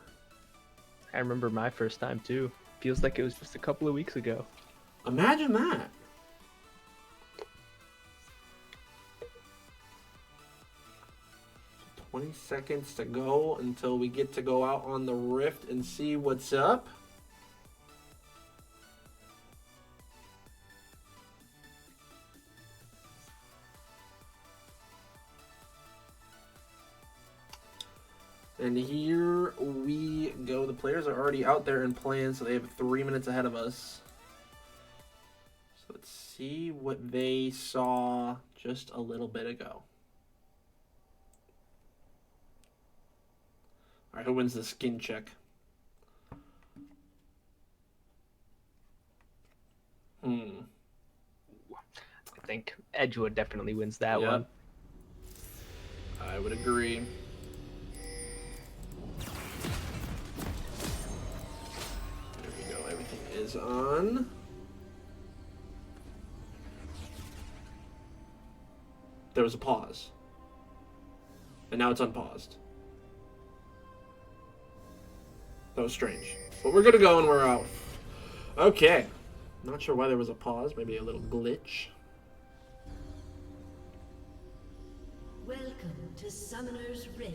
I remember my first time too. Feels like it was just a couple of weeks ago. Imagine that. So 20 seconds to go until we get to go out on the Rift and see what's up. And here we go. The players are already out there and playing, so they have 3 minutes ahead of us. So let's see what they saw just a little bit ago. All right, who wins the skin check? I think Edgewood definitely wins that one. I would agree. There we go. Everything is on. There was a pause. And now it's unpaused. That was strange. But we're gonna go and we're out. Okay. Not sure why there was a pause. Maybe a little glitch. Welcome to Summoner's Rift.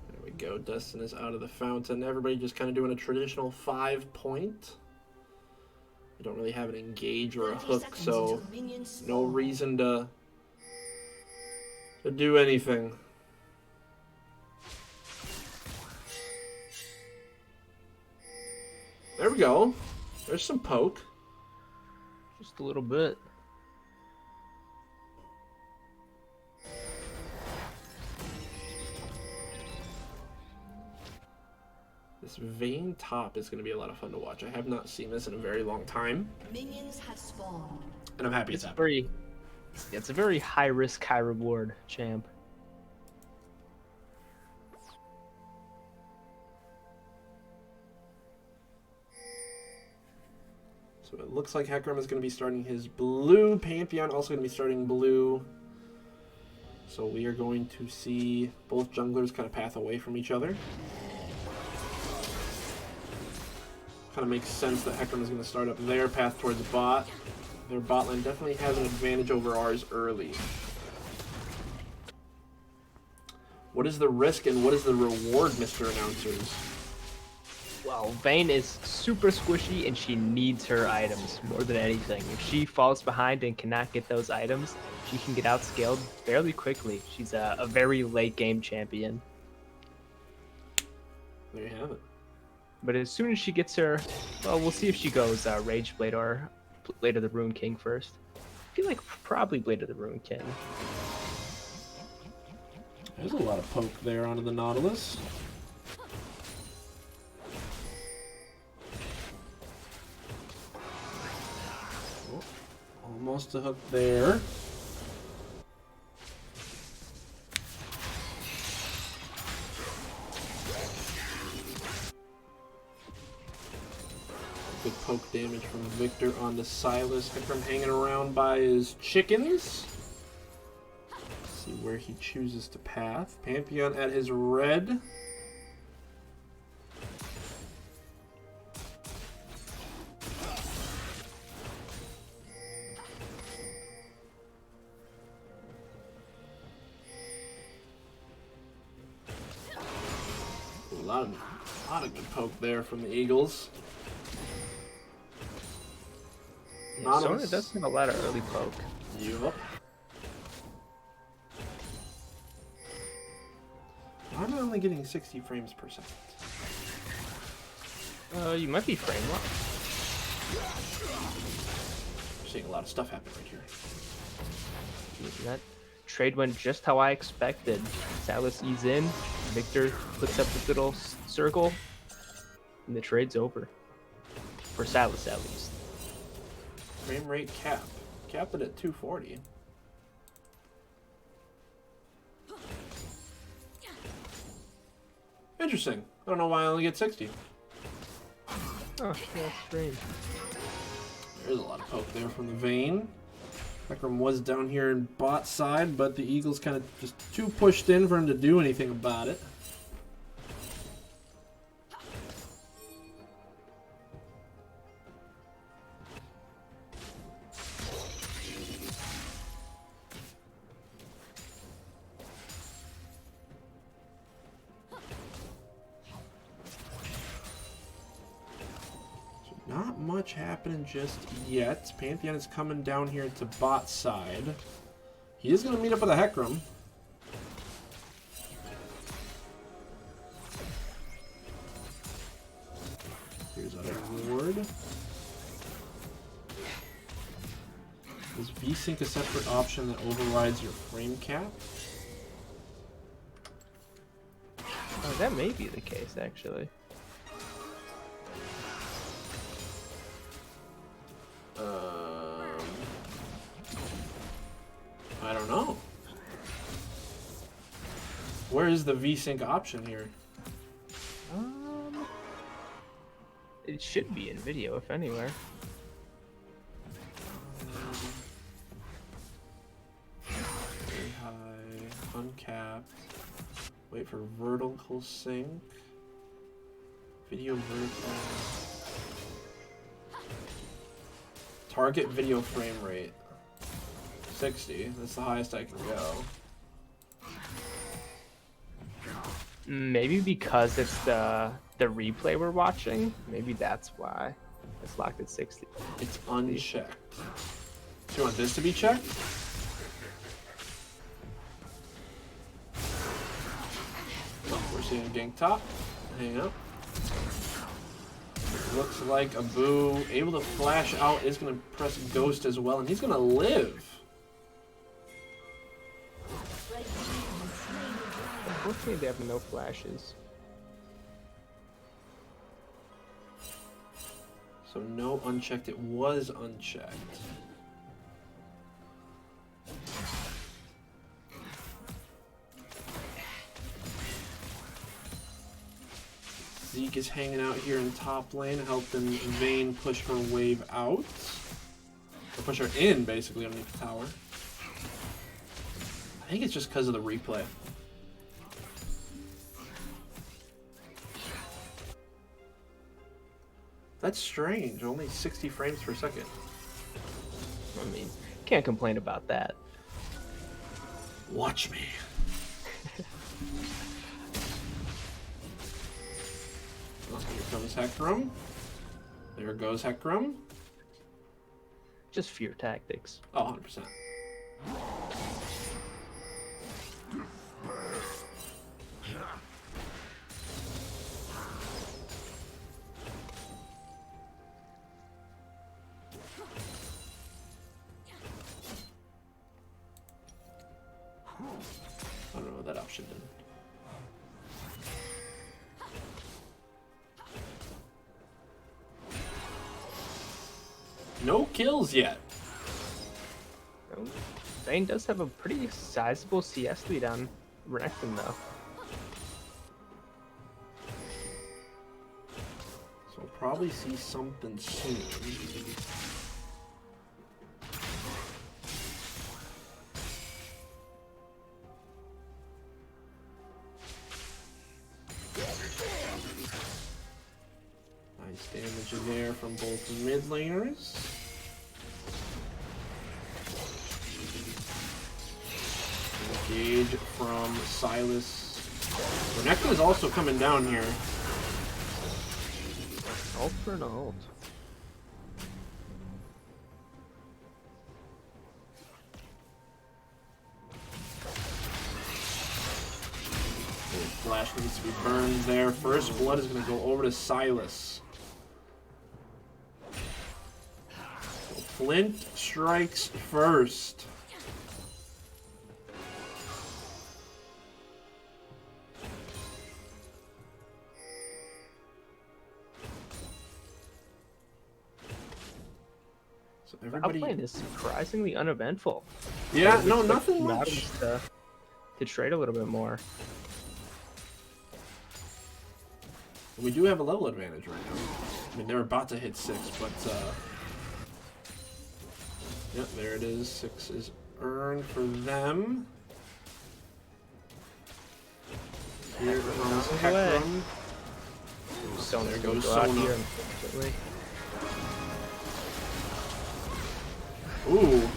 There we go. Dustin is out of the fountain. Everybody just kind of doing a traditional 5-point. We don't really have an engage or a hook, so no reason to do anything. There we go. There's some poke. Just a little bit. This vein top is going to be a lot of fun to watch. I have not seen this in a very long time, Minions have spawned. and I'm happy it's happening. It's a very high risk, high reward champ. So it looks like Hecarim is going to be starting his blue. Pantheon also going to be starting blue. So we are going to see both junglers kind of path away from each other. Kind of makes sense that Hecarim is going to start up their path towards bot. Their bot lane definitely has an advantage over ours early. What is the risk and what is the reward, Mr. Announcers? Well, Vayne is super squishy and she needs her items more than anything. If she falls behind and cannot get those items, she can get outscaled fairly quickly. She's a very late game champion. There you have it. But as soon as she gets her, well, we'll see if she goes Rage Blade or Blade of the Rune King first. I feel like probably Blade of the Rune King. There's a lot of poke there onto the Nautilus. Oh, almost a hook there. Good poke damage from Victor onto Silas. Hecarim hanging around by his chickens. See where he chooses to path. Pantheon at his red. A lot of good poke there from the Eagles. Yeah, Sona does have a lot of early poke. Yup. Why am I only getting 60 frames per second? You might be frame locked. I'm seeing a lot of stuff happen right here. That trade went just how I expected. Silas ease in, Victor puts up this little circle, and the trade's over. For Silas, at least. Frame rate cap. Capped it at 240. Interesting. I don't know why I only get 60. Oh, that's strange. There's a lot of poke there from the Vayne. Hecarim was down here in bot side, but the Eagles kind of just too pushed in for him to do anything about it. Not much happening just yet. Pantheon is coming down here to bot side. He is going to meet up with a Hecarim. Here's a reward. Is V-Sync a separate option that overrides your frame cap? Oh, that may be the case, actually. I don't know. Where is the V-Sync option here? It should be in video, if anywhere. Very high, uncapped. Wait for vertical sync. Video vertical. Target video frame rate. 60. That's the highest I can go. Maybe because it's the replay we're watching. Maybe that's why it's locked at 60. It's unchecked. Do you want this to be checked? Oh, we're seeing a gank top. Hang up. Looks like Abu able to flash out, is going to press Ghost as well, and he's going to live. Unfortunately, they have no flashes. So no unchecked. It was unchecked. Zeke is hanging out here in top lane, helping Vayne push her wave out. Or push her in, basically, underneath the tower. I think it's just because of the replay. That's strange. Only 60 frames per second. I mean, can't complain about that. Watch me. Oh, here comes Hecarim. There goes Hecarim. Just fear tactics. Oh, 100%. I don't know what that option did. No kills yet. Oh, Vayne does have a pretty sizable CS lead on Renekton, though. So we'll probably see something soon. Nice damage in there from both mid laners. Engage from Silas. Renekton is also coming down here. Ult for an ult. Flash needs to be burned there. First blood is going to go over to Silas. So Flint strikes first. So everybody. Outplaying is surprisingly uneventful. Yeah, I no, expect nothing much. Matters to trade a little bit more. We do have a level advantage right now. I mean, they're about to hit 6, but yep, there it is. 6 is earned for them. Here comes Hecarim. So there goes goes out Sona. here, unfortunately. Ooh.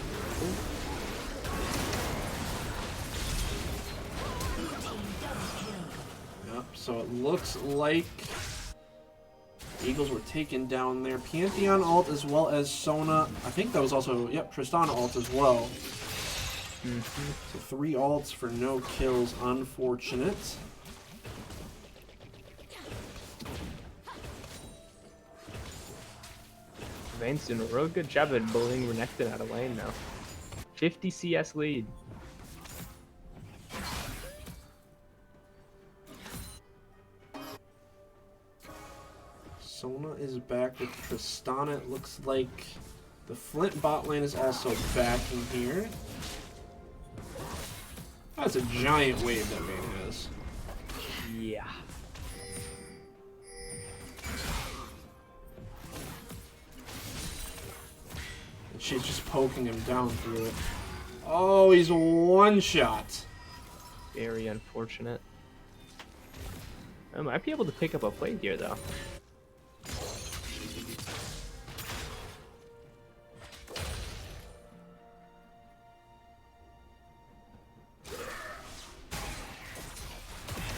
Yep, so it looks like Eagles were taken down there. Pantheon ult as well as Sona. I think that was also, yep, Tristana ult as well. So 3 ults for no kills. Unfortunate. Vayne's doing a real good job at bullying Renekton out of lane now. 50 CS lead. Sona is back with Tristana. It looks like the Flint bot lane is also back in here. That's a giant wave that Vayne has. Yeah. And she's just poking him down through it. Oh, he's one shot. Very unfortunate. I might be able to pick up a plate here, though.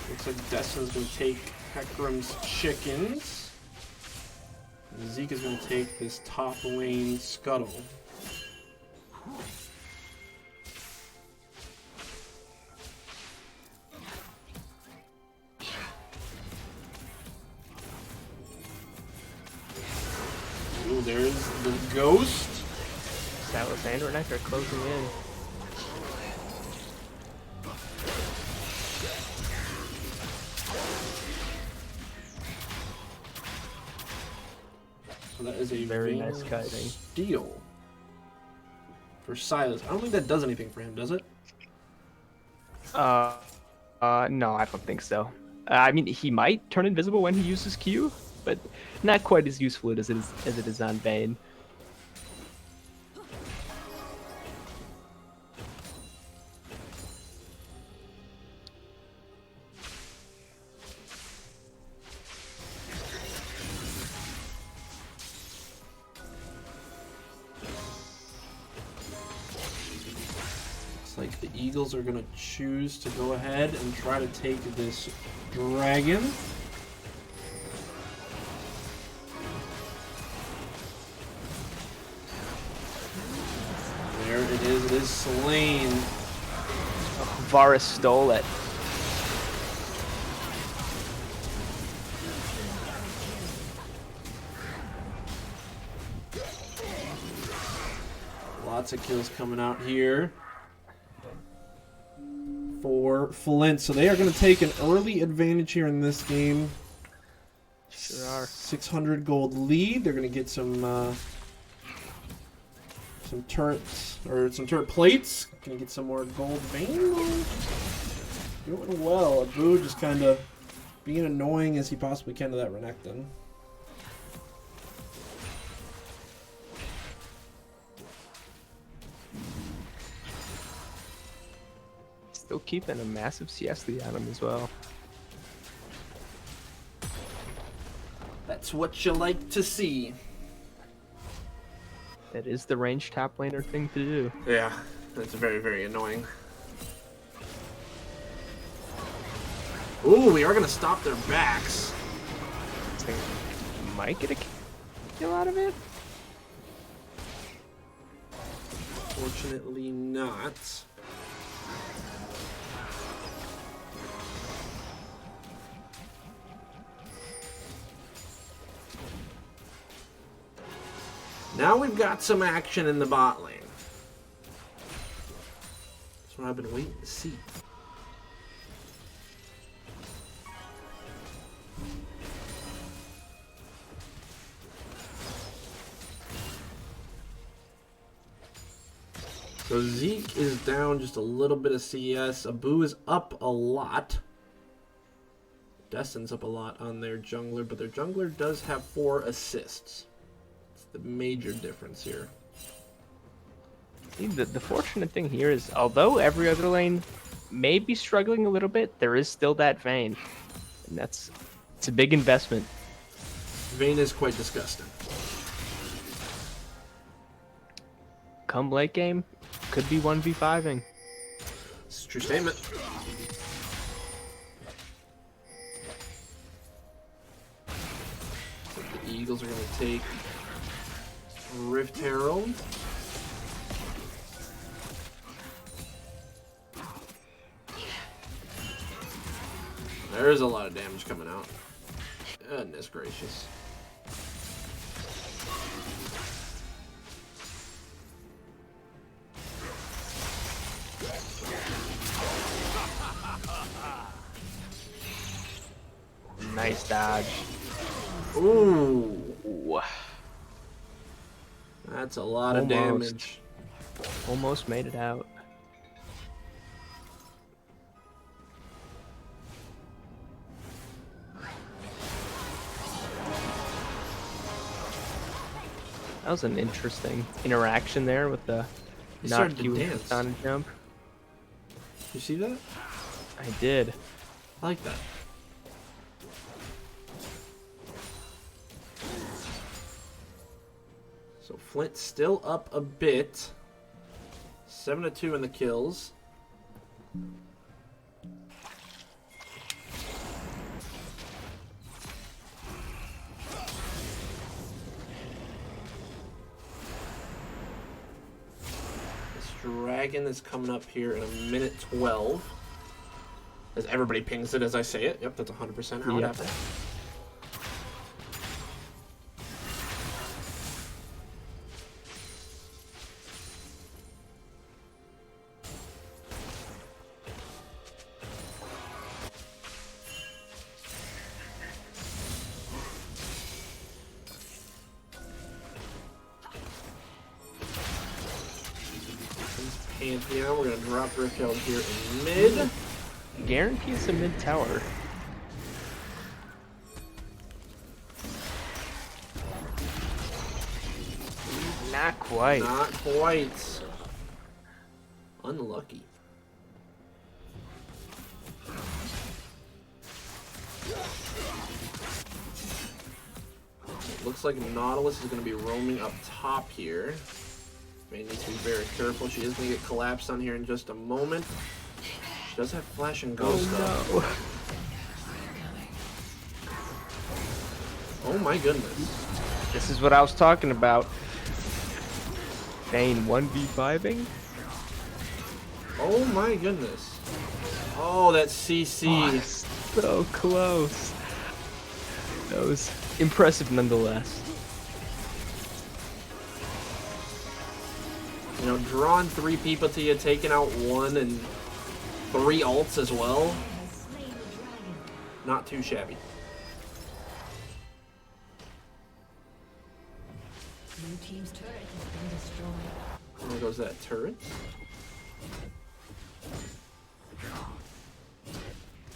Looks like Destin's going to take Hecarim's chickens. And Zeke is going to take this top lane scuttle. Ooh, there's the ghost. Salamander and Echo closing in. So that is a Very Vein nice kiting. Steel for Silas. I don't think that does anything for him, does it? No, I don't think so. I mean, he might turn invisible when he uses Q, but not quite as useful as it is on Vayne. Like the Eagles are going to choose to go ahead and try to take this dragon. There it is. It is slain. Oh, Varus stole it. Lots of kills coming out here for Flint. So they are going to take an early advantage here in this game. Sure are. 600 gold lead. They're going to get some turrets or some turret plates. Going to get some more gold vein. Doing well. Abu just kind of being annoying as he possibly can to that Renekton. Still keeping a massive CS lead on him as well. That's what you like to see. That is the range top laner thing to do. Yeah, that's very, very annoying. Ooh, we are going to stop their backs. So might get a kill out of it. Fortunately not. Now we've got some action in the bot lane. That's what I've been waiting to see. So Zeke is down just a little bit of CS. Abu is up a lot. Destin's up a lot on their jungler, but their jungler does have 4 assists. The major difference here. The fortunate thing here is, although every other lane may be struggling a little bit, there is still that Vayne, and it's a big investment. Vayne is quite disgusting. Come late game, could be 1v5ing. It's a true statement. The Eagles are going to take Rift Herald. There's a lot of damage coming out. Goodness gracious. Nice dodge. Ooh. Ooh. That's a lot of damage. Almost made it out. That was an interesting interaction there with the He not started to Q dance. on a jump. You see that? I did. I like that. So Flint still up a bit. 7-2 in the kills. This dragon is coming up here in a minute 12. As everybody pings it as I say it. Yep, that's 100% how it Yep. happened. Pantheon. We're going to drop Rifteld here in mid. Guarantees a mid tower. Not quite. Not quite. Unlucky. It looks like Nautilus is going to be roaming up top here. May need to be very careful. She is going to get collapsed on here in just a moment. She does have Flash and Ghost though. No. Oh my goodness. This is what I was talking about. Vayne 1v5ing? Oh my goodness. Oh, that CC. Oh, so close. That was impressive nonetheless. You know, drawing 3 people to you, taking out 1 and 3 ults as well. Not too shabby. Blue team's turret has been destroyed. There goes that turret.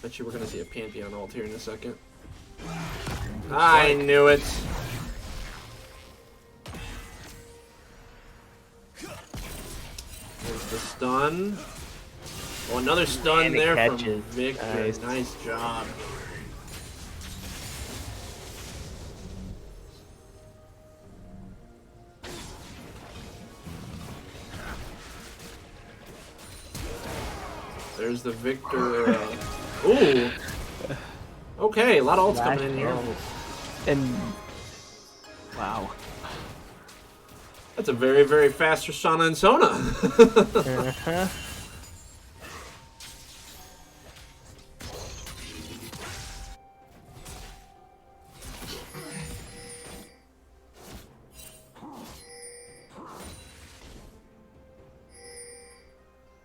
Bet you we're gonna see a Pantheon ult here in a second. I knew it. There's the stun. Oh, another stun And it there from catches. Victor. Nice. Nice job. There's the Victor. Ooh. Okay, a lot of ults coming in here. And wow. That's a very, very fast Tristana and Sona. Uh-huh.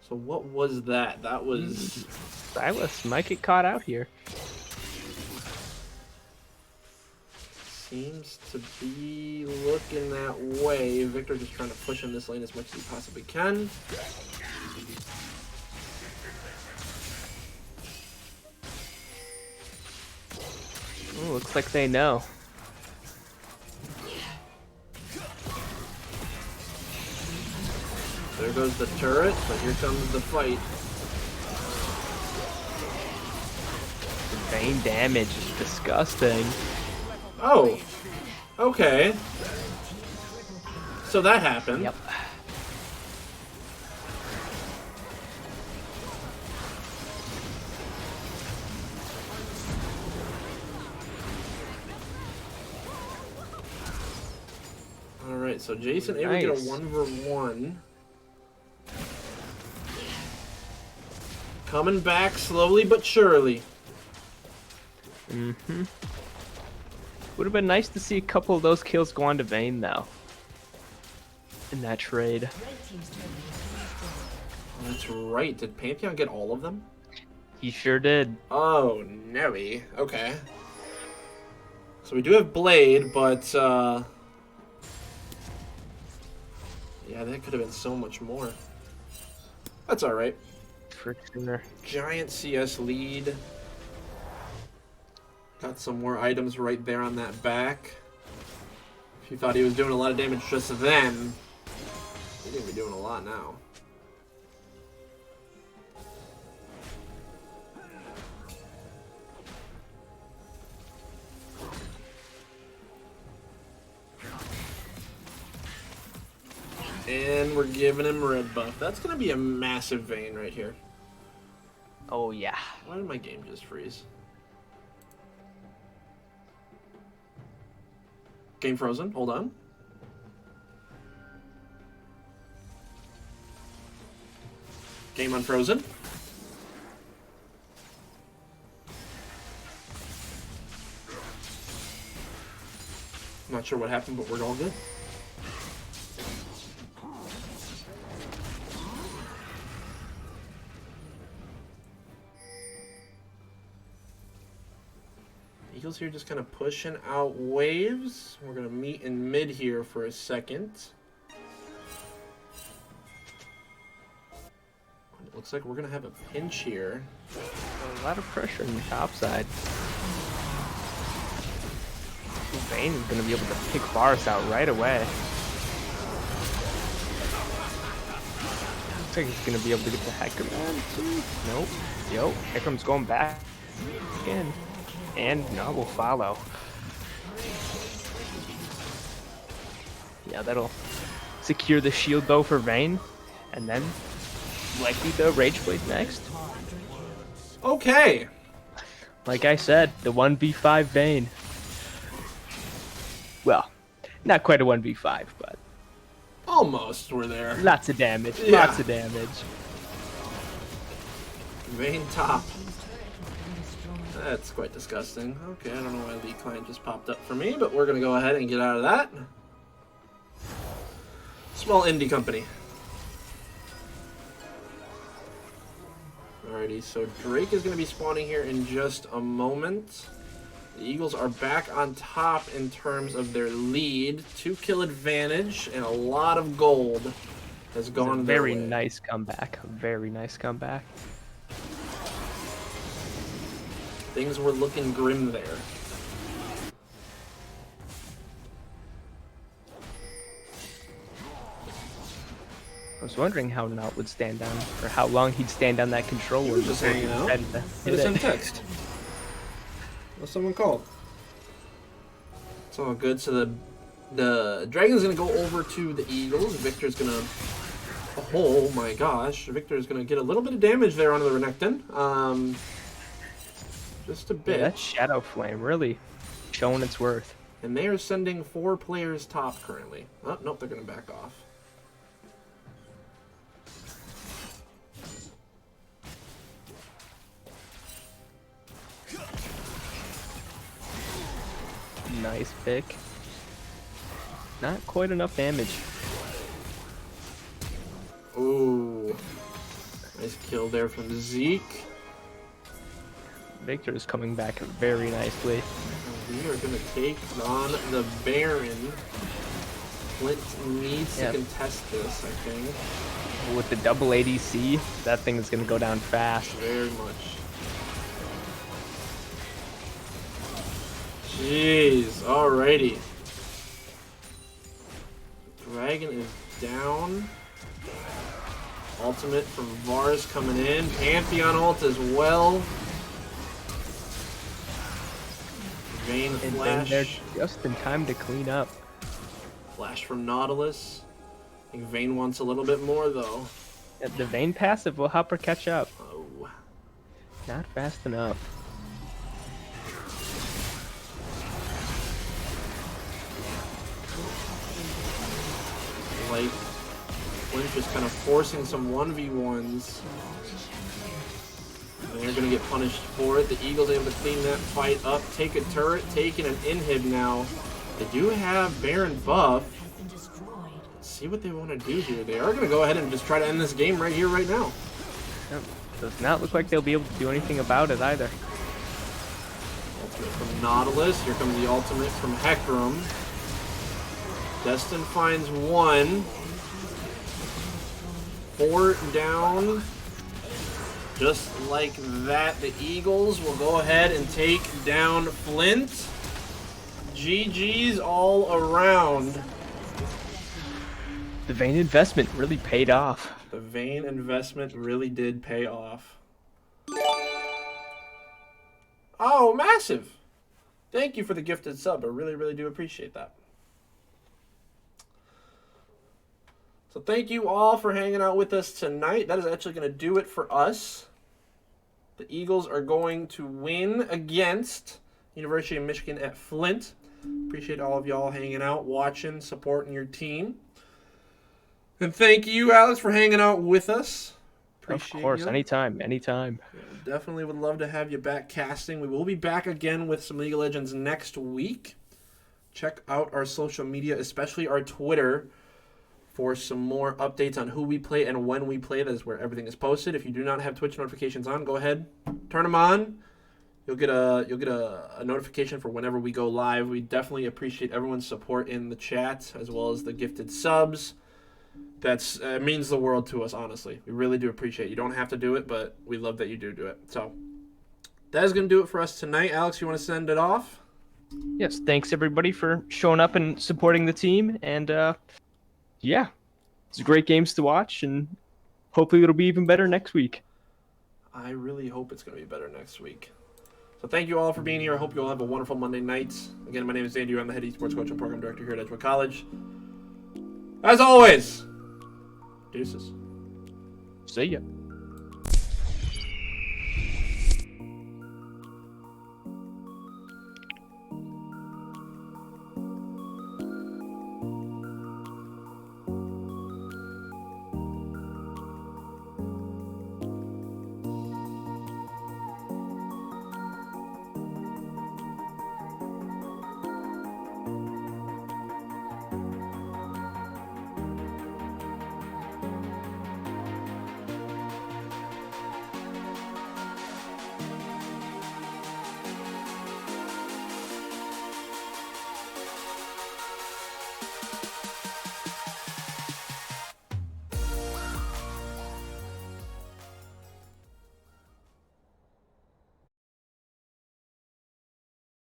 So what was that? That was... Silas might get caught out here. Seems to be looking that way. Victor just trying to push in this lane as much as he possibly can. Ooh, looks like they know. There goes the turret, but here comes the fight. The Vayne damage is disgusting. Oh, okay. So that happened. Yep. Alright, so Jason able to get a Nice. 1v1. Coming back slowly but surely. Mm-hmm. Would have been nice to see a couple of those kills go on to Vayne, though. In that trade. Red team's turret has been destroyed. That's right. Did Pantheon get all of them? He sure did. Oh, no. Okay. So we do have Blade, but, yeah, that could have been so much more. That's alright. For sure. Giant CS lead. Got some more items right there on that back. If you thought he was doing a lot of damage just then, he's gonna be doing a lot now. And we're giving him red buff. That's gonna be a massive Vayne right here. Oh, yeah. Why did my game just freeze? Game frozen. Hold on. Game unfrozen. Not sure what happened, but we're all good. Eagles here just kind of pushing out waves. We're going to meet in mid here for a second. Looks like we're going to have a pinch here. A lot of pressure on the top side. Vayne is going to be able to pick Varus out right away. Looks like he's going to be able to get the Hecarim too. Nope. Yo, Hecarim's going back again. And no, we'll follow. Yeah, that'll secure the shield though for Vayne. And then likely the Rage Blade next. Okay. Like I said, the 1v5 Vayne. Well, not quite a 1v5, but Almost we're there. lots of damage. Yeah. Lots of damage. Vayne top. That's quite disgusting. Okay, I don't know why the client just popped up for me, but we're going to go ahead and get out of that. Small indie company. Alrighty, so Drake is going to be spawning here in just a moment. The Eagles are back on top in terms of their lead. 2-kill advantage and a lot of gold has gone their Very way. nice comeback. Very nice comeback. Things were looking grim there. I was wondering how Naut would stand down, or how long he'd stand on that controller. He was just before he hanging out. decided to He hit just sent it. text. Well, someone called. It's all good. So the Dragon's gonna go over to the Eagles. Victor's gonna. Oh my gosh! Victor's gonna get a little bit of damage there onto the Renekton. Just a Yeah, bit. that Shadow Flame really showing its worth. And they are sending 4 players top currently. Oh nope, they're gonna back off. Nice pick. Not quite enough damage. Ooh, nice kill there from Zeke. Victor is coming back very nicely. We are going to take on the Baron. Flint needs to Yep. contest this, I think. With the double ADC, that thing is going to go down fast. Very much. Jeez, alrighty. Dragon is down. Ultimate from Varus coming in. Pantheon ult as well. Vayne And then they're flash. just in time to clean up. Flash from Nautilus. I think Vayne wants a little bit more though. The Vayne passive will help her catch up. Oh. Not fast enough. Like, Flint just kind of forcing some 1v1s. And they're going to get punished for it. The Eagles able to clean that fight up, take a turret, taking an inhib now. They do have Baron buff. Let's see what they want to do here. They are going to go ahead and just try to end this game right here, right now. Yep. Does not look like they'll be able to do anything about it either. Ultimate from Nautilus. Here comes the ultimate from Hecarim. Destin finds one. 4 down. Just like that, the Eagles will go ahead and take down Flint. GG's all around. The Vayne investment really paid off. The Vayne investment really did pay off. Oh, massive! Thank you for the gifted sub. I really, really do appreciate that. So thank you all for hanging out with us tonight. That is actually going to do it for us. The Eagles are going to win against University of Michigan at Flint. Appreciate all of y'all hanging out, watching, supporting your team. And thank you, Alex, for hanging out with us. Appreciate Of course, you. anytime, anytime. Definitely would love to have you back casting. We will be back again with some League of Legends next week. Check out our social media, especially our Twitter, for some more updates on who we play and when we play. That is where everything is posted. If you do not have Twitch notifications on, go ahead, turn them on. You'll get a notification for whenever we go live. We definitely appreciate everyone's support in the chat, as well as the gifted subs. That's it means the world to us, honestly. We really do appreciate it. You don't have to do it, but we love that you do it. So that is going to do it for us tonight. Alex, you want to send it off? Yes, thanks everybody for showing up and supporting the team. And yeah, it's great games to watch, and hopefully it'll be even better next week. I really hope it's going to be better next week. So thank you all for being here. I hope you all have a wonderful Monday night. Again, my name is Andrew. I'm the head esports coach and program director here at Edgewood College. As always, deuces. See ya.